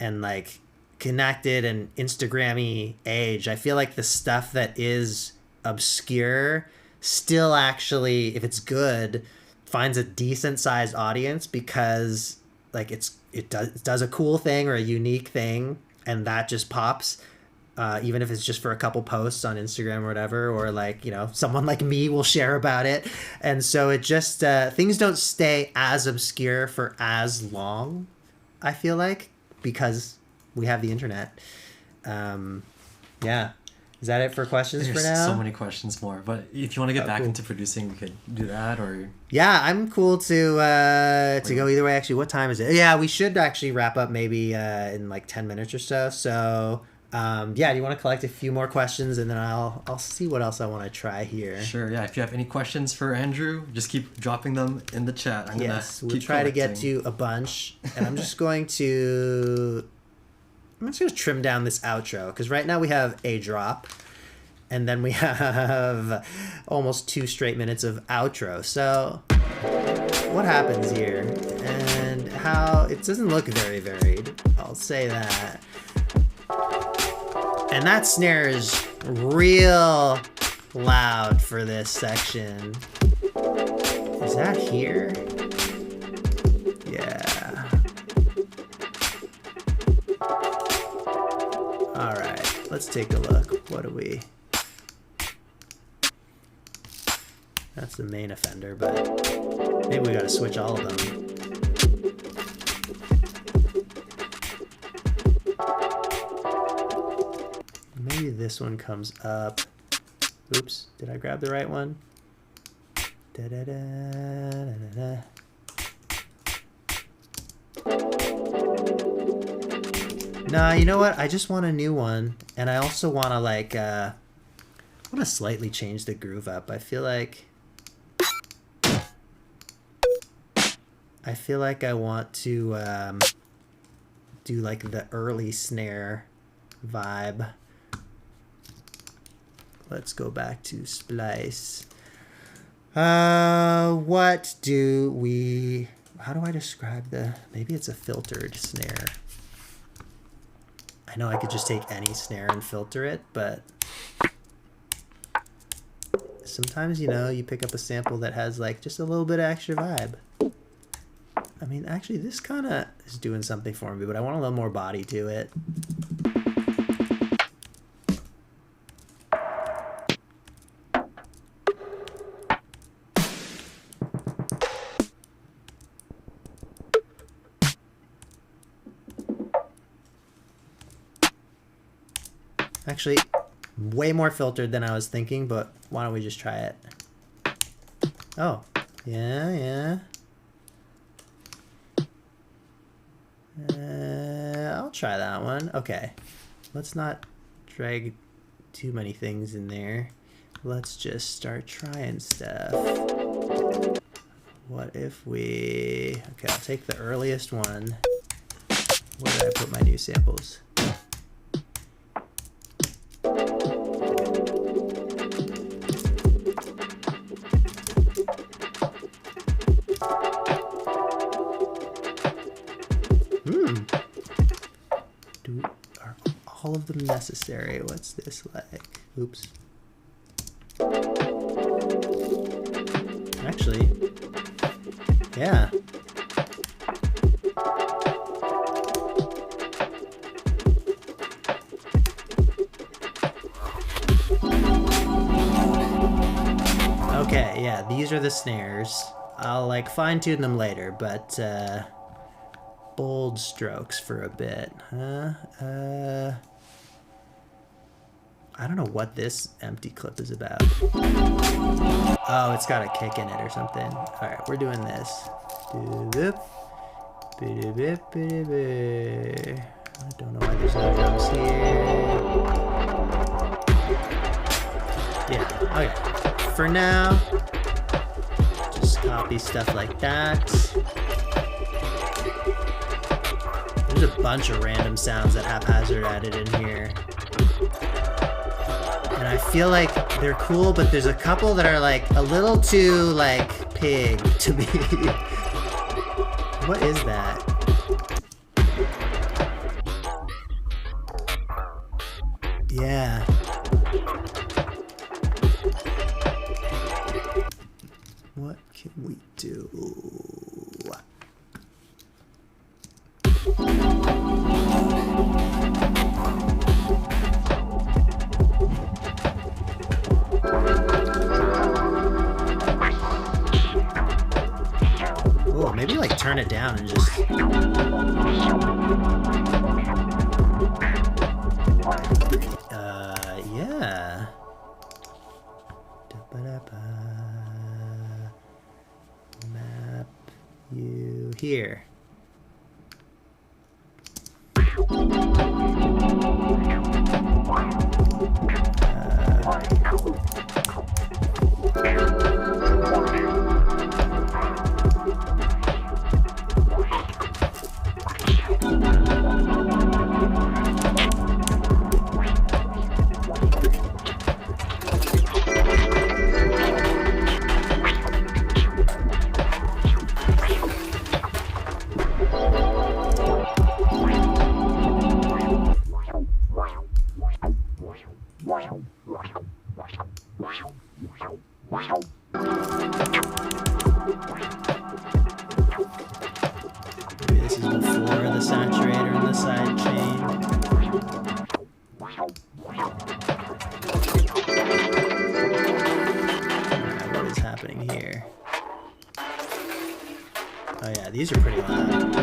and like connected and Instagram-y age. I feel like the stuff that is obscure still actually, if it's good, finds a decent sized audience because like it does a cool thing or a unique thing, and that just pops. Even if it's just for a couple posts on Instagram or whatever, or like, you know, someone like me will share about it. And so it just, things don't stay as obscure for as long, I feel like, because we have the internet. Yeah. Is that it for questions There's for now? so many questions more, but if you want to get back into producing, we could do that, or... Yeah, I'm cool to go either way. Actually, what time is it? Yeah, we should actually wrap up maybe in like 10 minutes or so. So... yeah, do you want to collect a few more questions and then I'll see what else I want to try here. Sure, yeah. If you have any questions for Andrew, just keep dropping them in the chat. We'll try to get to a bunch. And I'm just going to trim down this outro because right now we have a drop and then we have almost 2 straight minutes of outro. So what happens here and how it doesn't look very varied. I'll say that. And that snare is real loud for this section. Is that here? Yeah. All right, let's take a look. What do we... That's the main offender, but maybe we gotta switch all of them. Maybe this one comes up. Oops, did I grab the right one? Da-da-da, da-da-da. Nah, you know what? I just want a new one. And I also want to like, I want to slightly change the groove up. I feel like I want to do like the early snare vibe. Let's go back to Splice. What do we... How do I describe the... Maybe it's a filtered snare. I know I could just take any snare and filter it, but... Sometimes, you know, you pick up a sample that has, like, just a little bit of extra vibe. I mean, actually, this kind of is doing something for me, but I want a little more body to it. actually way more filtered than I was thinking, but why don't we just try it? Oh, yeah. I'll try that one. Okay, let's not drag too many things in there. Let's just start trying stuff. What if we... Okay, I'll take the earliest one. Where did I put my new samples? Are all of them necessary? What's this like? Oops. Actually, yeah. Okay, yeah, these are the snares. I'll like fine tune them later, but bold strokes for a bit. I don't know what this empty clip is about. Oh, it's got a kick in it or something. Alright, we're doing this. I don't know why there's no drums here. Yeah, okay. For now, just copy stuff like that. There's a bunch of random sounds that haphazard added in here. And I feel like they're cool, but there's a couple that are like a little too like pig to me. What is that? Yeah. What can we do? Oh, maybe like turn it down and just... yeah. Map you here. Maybe this is before the saturator and the side chain. Alright, what is happening here? Oh yeah, these are pretty loud.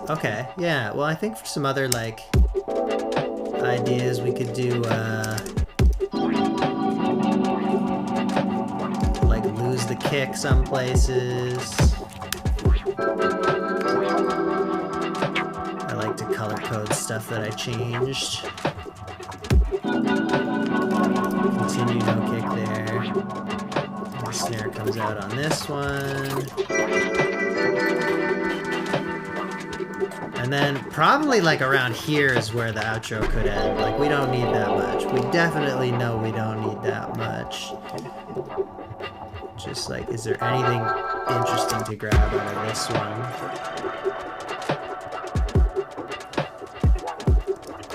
Okay, yeah, well I think for some other like ideas we could do like lose the kick some places. I like to color code stuff that I changed. Continue, no kick there. The snare comes out on this one. And then probably like around here is where the outro could end. Like we don't need that much. We definitely know we don't need that much. Just like, is there anything interesting to grab out of this one?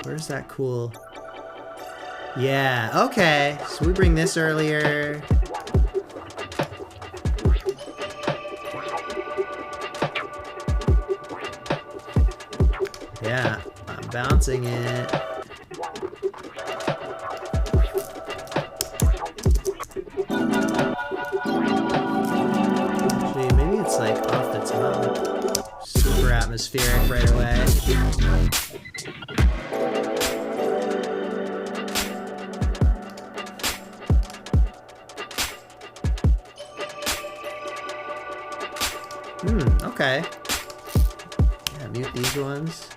Where's that cool? Yeah, okay. So we bring this earlier. Yeah, I'm bouncing it. atmospheric right away. Okay. Yeah, mute these ones.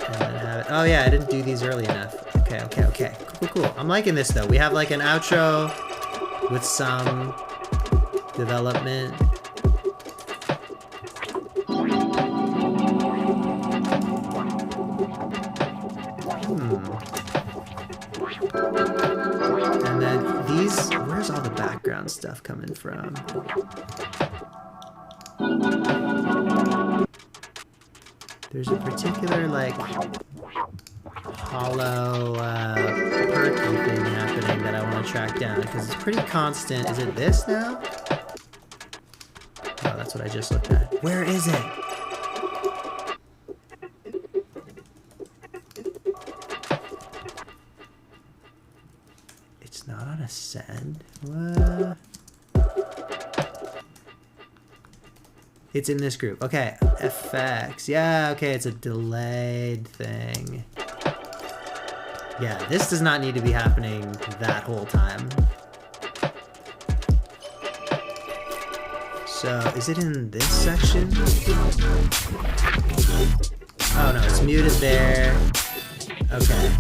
And then have it. Oh yeah, I didn't do these early enough. Okay. Cool. I'm liking this though. We have like an outro with some development. And then these, where's all the background stuff coming from? There's a particular like hollow perky thing happening that I want to track down because it's pretty constant. Is it this now? Oh, that's what I just looked at. Where is it? It's not on ascend? What? It's in this group. Okay, effects. Yeah, okay, it's a delayed thing. Yeah, this does not need to be happening that whole time. So, is it in this section? Oh no, it's muted there. Okay.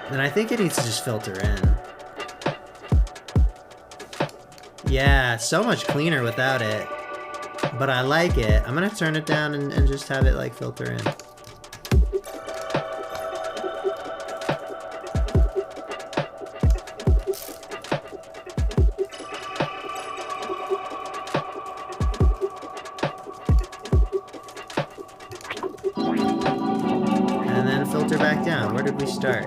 Then I think it needs to just filter in. Yeah, so much cleaner without it. But I like it. I'm gonna turn it down and just have it like filter in. And then filter back down. Where did we start?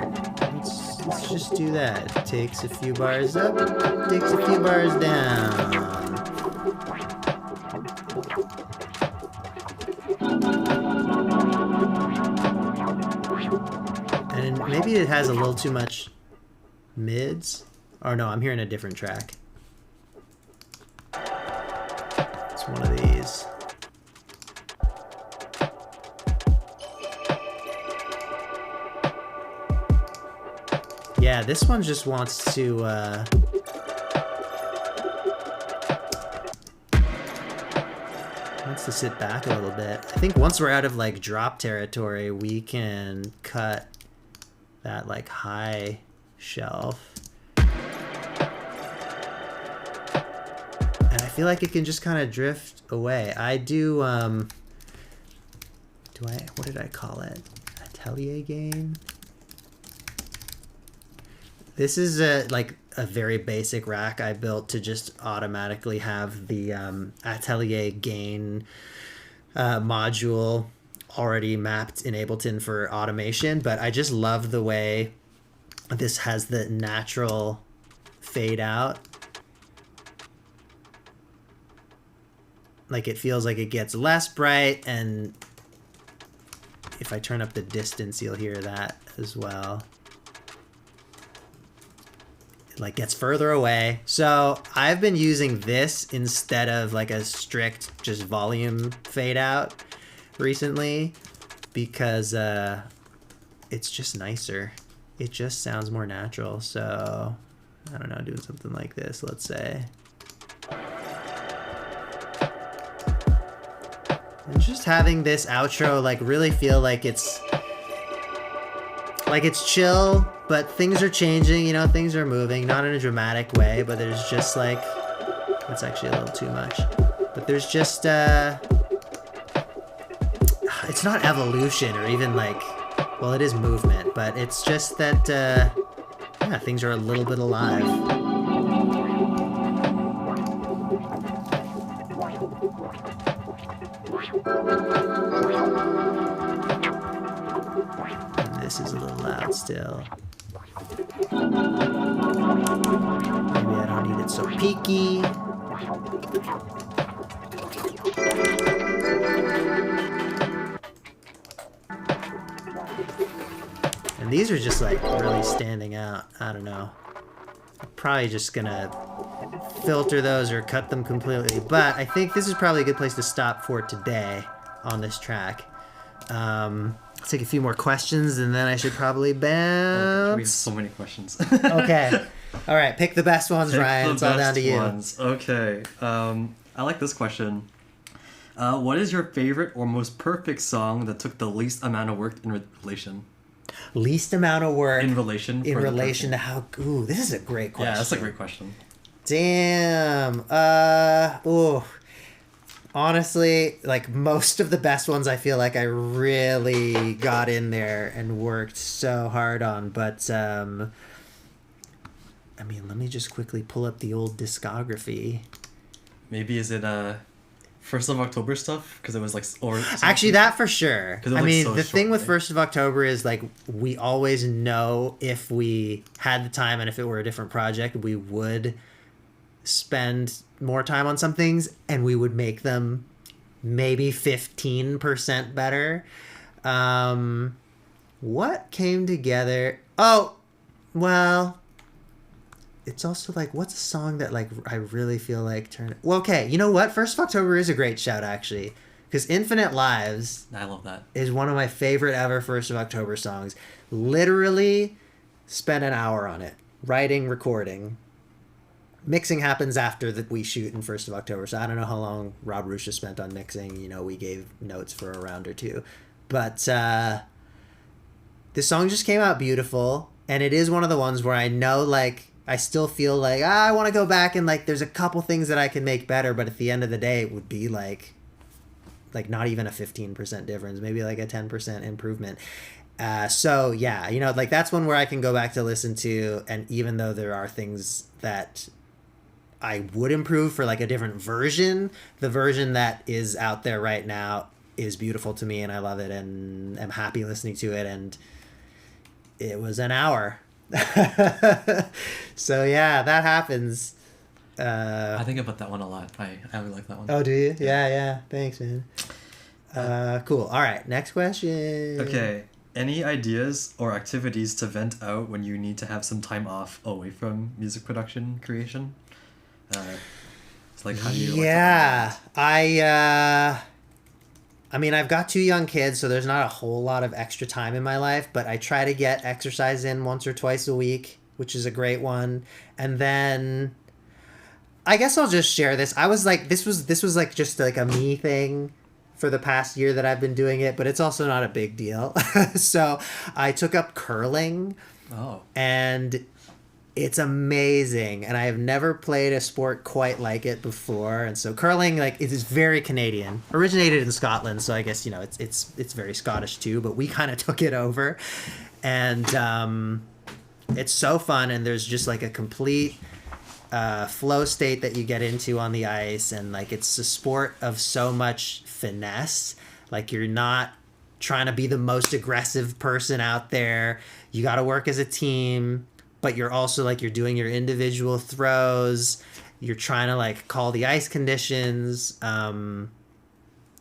Let's just do that. Takes a few bars up, takes a few bars down. And maybe it has a little too much mids. Or no, I'm hearing a different track. It's one of these. Yeah, this one just wants to sit back a little bit. I think once we're out of like drop territory, we can cut that like high shelf. And I feel like it can just kind of drift away. I do, what did I call it? Atelier gain? This is like a very basic rack I built to just automatically have the Atelier gain module already mapped in Ableton for automation, but I just love the way this has the natural fade out. Like it feels like it gets less bright, and if I turn up the distance, you'll hear that as well. Like gets further away. So I've been using this instead of like a strict just volume fade out recently because it's just nicer. It just sounds more natural. So I don't know, doing something like this, let's say. And just having this outro like really feel like it's chill, but things are changing, you know, things are moving, not in a dramatic way, but there's just like, that's actually a little too much, but there's just, it's not evolution or even like, well, it is movement, but it's just that, yeah, things are a little bit alive. This is a little loud still. Maybe I don't need it so peaky. And these are just like really standing out. I don't know. I'm probably just gonna filter those or cut them completely. But I think this is probably a good place to stop for today on this track. Let's take a few more questions and then I should probably bounce. We have so many questions. Okay. All right. Pick the best ones, Ryan. It's all down to you. Ones. Okay. I like this question. What is your favorite or most perfect song that took the least amount of work in relation? Least amount of work in relation to how. Ooh, this is a great question. Yeah, that's a great question. Damn. Honestly, like most of the best ones, I feel like I really got in there and worked so hard on. But I mean, let me just quickly pull up the old discography. Maybe is it 1st of October stuff? Because it was like, or actually that for sure. I mean, so the thing with right? 1st of October is like we always know if we had the time and if it were a different project, we would spend more time on some things and we would make them maybe 15% better. What came together? Oh, well, it's also like, what's a song that like I really feel like turned... Well, okay, you know what? 1st of October is a great shout, actually. Because Infinite Lives... I love that. ...is one of my favorite ever 1st of October songs. Literally spent an hour on it. Writing, recording. Mixing happens after that we shoot in 1st of October. So I don't know how long Rob Rusha spent on mixing. You know, we gave notes for a round or two. But this song just came out beautiful. And it is one of the ones where I know, like... I still feel like I want to go back and like there's a couple things that I can make better, but at the end of the day it would be like not even a 15% difference, maybe like a 10% improvement. So yeah, you know, like that's one where I can go back to listen to, and even though there are things that I would improve for like a different version, the version that is out there right now is beautiful to me and I love it and I'm happy listening to it, and it was an hour. So yeah, that happens. I think about that one a lot. I really like that one. Oh, do you? Yeah. Thanks, man. Cool. All right, next question. Okay. Any ideas or activities to vent out when you need to have some time off away from music production creation? It's like, how do you... Yeah, I mean, I've got 2 young kids, so there's not a whole lot of extra time in my life, but I try to get exercise in once or twice a week, which is a great one. And then I guess I'll just share this. I was like, this was like just like a me thing for the past year that I've been doing it, but it's also not a big deal. So I took up curling. Oh. And it's amazing, and I have never played a sport quite like it before. And so curling, like, it is very Canadian, originated in Scotland, so I guess, you know, it's very Scottish too, but we kind of took it over. And it's so fun, and there's just like a complete flow state that you get into on the ice, and like it's a sport of so much finesse. Like, you're not trying to be the most aggressive person out there. You got to work as a team, but you're also like, you're doing your individual throws. You're trying to like call the ice conditions.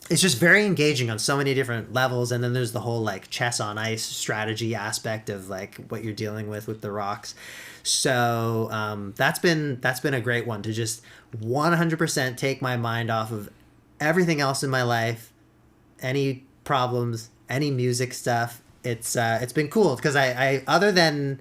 It's just very engaging on so many different levels. And then there's the whole like chess on ice strategy aspect of like what you're dealing with the rocks. So that's been a great one to just 100% take my mind off of everything else in my life, any problems, any music stuff. It's been cool because I other than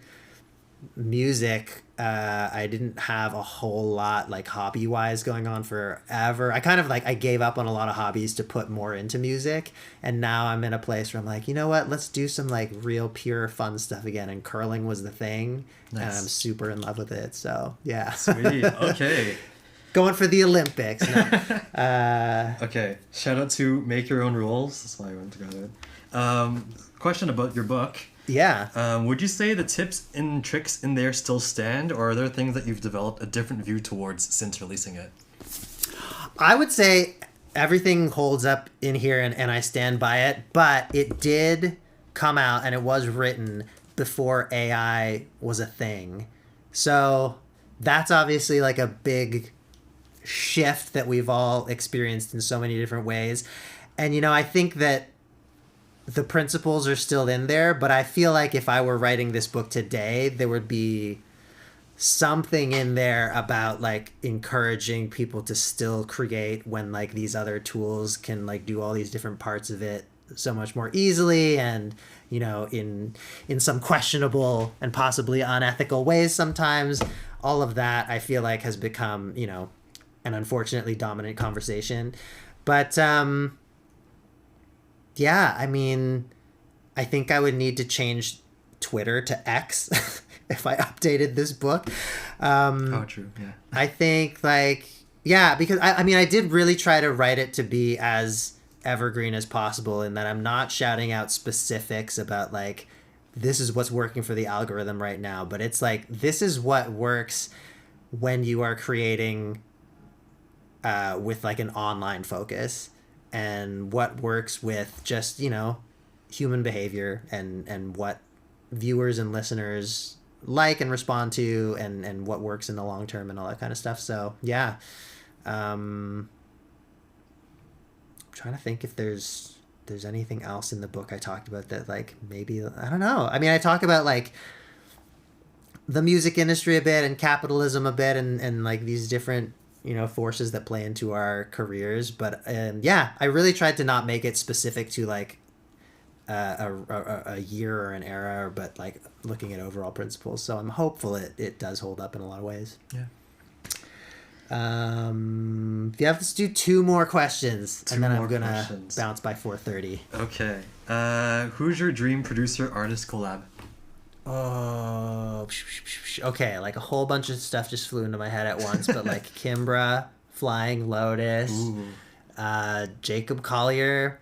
music, I didn't have a whole lot like hobby wise going on forever. I kind of like, I gave up on a lot of hobbies to put more into music, and now I'm in a place where I'm like, you know what, let's do some like real pure fun stuff again, and curling was the thing. Nice. And I'm super in love with it, so yeah. Sweet. Okay. Going for the Olympics. No. Okay, shout out to Make Your Own Rules. That's why I went to grab it. Question about your book. Yeah. Would you say the tips and tricks in there still stand, or are there things that you've developed a different view towards since releasing it? I would say everything holds up in here, and I stand by it, but it did come out and it was written before AI was a thing. So that's obviously like a big shift that we've all experienced in so many different ways. And, you know, I think that the principles are still in there, but I feel like if I were writing this book today, there would be something in there about like encouraging people to still create when like these other tools can like do all these different parts of it so much more easily, and in some questionable and possibly unethical ways sometimes. All of that I feel like has become an unfortunately dominant conversation. But yeah, I mean, I think I would need to change Twitter to X if I updated this book. Oh, true. Yeah. I think because I mean, I did really try to write it to be as evergreen as possible, in that I'm not shouting out specifics about like, this is what's working for the algorithm right now, but it's like, this is what works when you are creating with like an online focus, and what works with just human behavior, and what viewers and listeners like and respond to, and what works in the long term and all that kind of stuff. So yeah, I'm trying to think if there's anything else in the book I talked about that like, maybe, I don't know. I mean, I talk about like the music industry a bit, and capitalism a bit, and like these different forces that play into our careers. But yeah, I really tried to not make it specific to like a year or an era, but like looking at overall principles. So I'm hopeful it does hold up in a lot of ways. Yeah. Yeah, let's do two more questions, and then I'm gonna questions. bounce by 4:30. Okay. Who's your dream producer artist collab? Oh, okay. Like a whole bunch of stuff just flew into my head at once, but like Kimbra, Flying Lotus, Jacob Collier.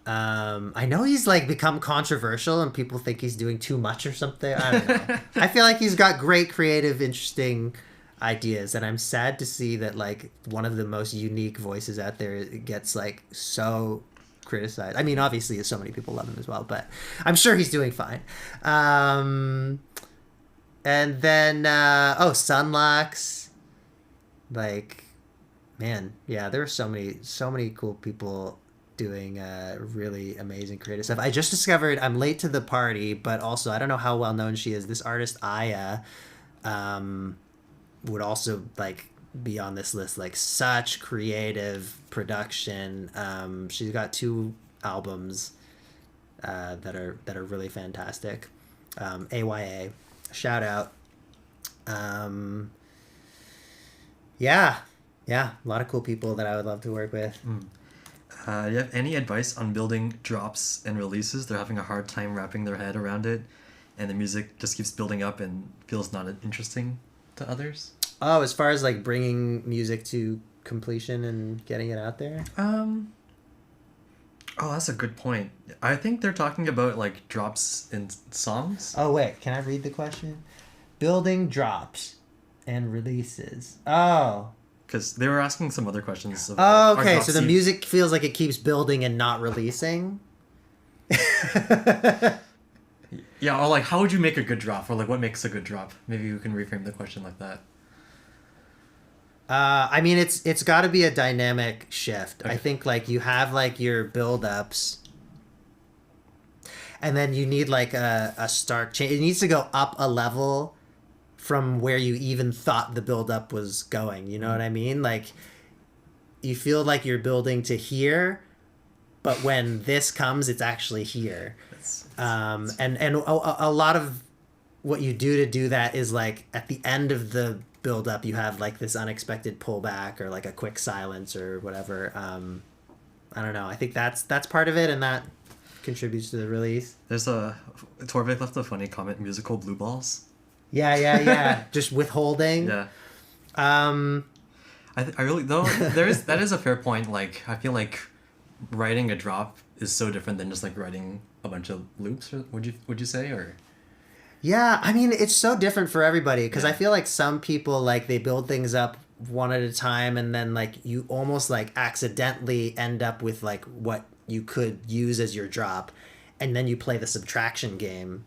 I know he's like become controversial, and people think he's doing too much or something. I don't know. I feel like he's got great, creative, interesting ideas, and I'm sad to see that like one of the most unique voices out there gets like so criticized. I mean, obviously so many people love him as well, but I'm sure he's doing fine. And then Sunlux, like, man, yeah, there are so many cool people doing really amazing creative stuff. I just discovered, I'm late to the party, but also I don't know how well known she is, this artist Aya would also like be on this list. Like, such creative production. She's got 2 albums that are really fantastic. AYA, shout out. Yeah, a lot of cool people that I would love to work with. Do you have any advice on building drops and releases? They're having a hard time wrapping their head around it, and the music just keeps building up and feels not interesting to others. Oh, as far as like bringing music to completion and getting it out there? Oh, that's a good point. I think they're talking about like drops in songs. Oh, wait, can I read the question? Building drops and releases. Oh. Because they were asking some other questions. Oh, okay, so the music feels like it keeps building and not releasing? Yeah, or like, how would you make a good drop? Or like, what makes a good drop? Maybe you can reframe the question like that. I mean, it's got to be a dynamic shift. Okay. I think like you have like your build-ups, and then you need like a stark change. It needs to go up a level from where you even thought the build-up was going. You know what I mean? Like, you feel like you're building to here, but when this comes, it's actually here. And a lot of what you do that is like at the end of the build up, you have like this unexpected pullback or like a quick silence or whatever. I don't know. I think that's part of it, and that contributes to the release. Torvik left a funny comment: musical blue balls. Yeah. Just withholding. Yeah. I really though that is a fair point. Like, I feel like writing a drop is so different than just like writing a bunch of loops. Or would you say, or? Yeah, I mean, it's so different for everybody, because I feel like some people, like, they build things up one at a time, and then like you almost like accidentally end up with like what you could use as your drop, and then you play the subtraction game.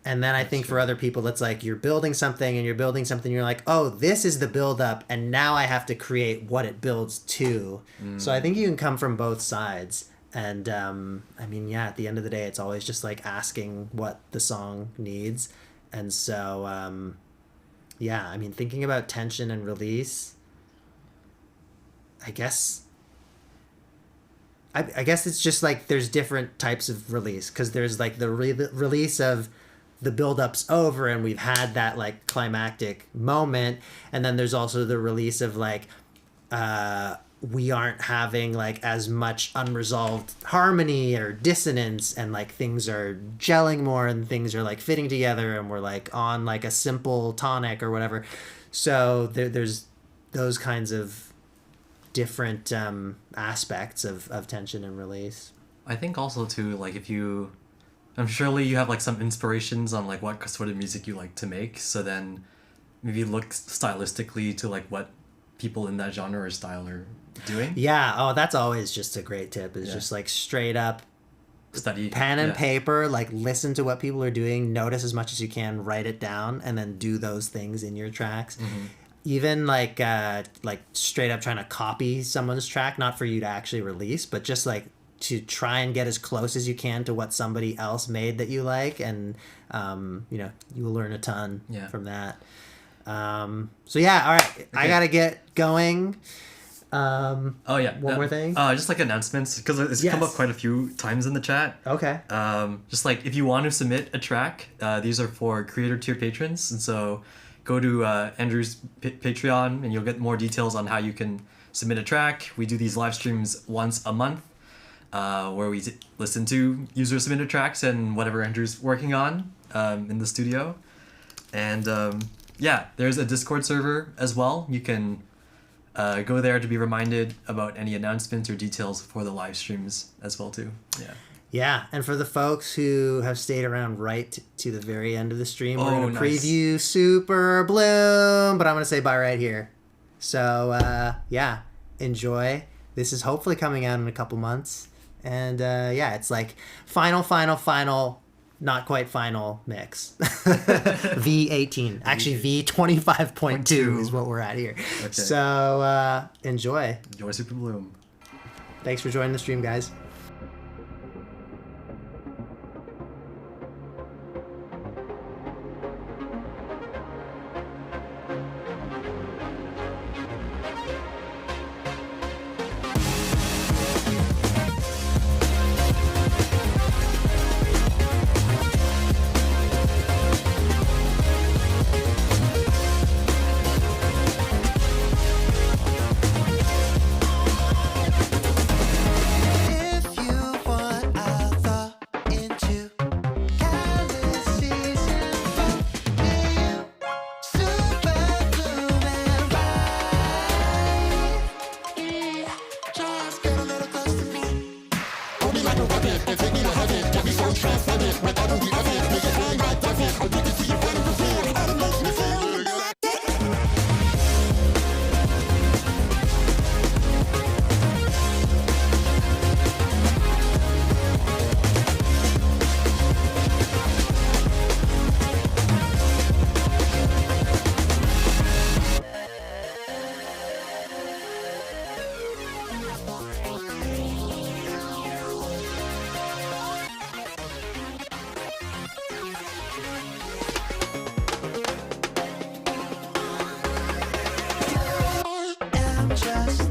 And then I think for other people, it's like you're building something, you're like, oh, this is the build up, and now I have to create what it builds to. So I think you can come from both sides. And I mean, yeah, at the end of the day, it's always just like asking what the song needs. And so Yeah, I mean, thinking about tension and release, I guess. I guess it's just like there's different types of release because there's like the release of the build-up's over and we've had that like climactic moment, and then there's also the release of like we aren't having like as much unresolved harmony or dissonance, and like things are gelling more and things are like fitting together and we're like on like a simple tonic or whatever. So there's those kinds of different aspects of tension and release. I think also too, like I'm surely you have like some inspirations on like what sort of music you like to make. So then maybe look stylistically to like what people in that genre or style are doing. Yeah. Oh, that's always just a great tip. Is just like straight up Study pen and paper. Like listen to what people are doing. Notice as much as you can. Write it down, and then do those things in your tracks. Mm-hmm. Even like straight up trying to copy someone's track, not for you to actually release, but just like to try and get as close as you can to what somebody else made that you like, and you will learn a ton from that. So yeah, all right, okay. I gotta get going. One more thing. Just like announcements, because it's come up quite a few times in the chat. Okay. Just like if you want to submit a track, these are for creator tier patrons, and so go to Andrew's Patreon and you'll get more details on how you can submit a track. We do these live streams once a month where we listen to user submitted tracks and whatever Andrew's working on in the studio. And there's a Discord server as well. You can go there to be reminded about any announcements or details for the live streams as well too. Yeah, and for the folks who have stayed around right to the very end of the stream, we're going to preview Super Bloom, but I'm going to say bye right here. So, enjoy. This is hopefully coming out in a couple months. And, it's like final, not quite final mix. V18. Actually, V25.2 is what we're at here. Okay. So, enjoy. Enjoy Super Bloom. Thanks for joining the stream, guys. Just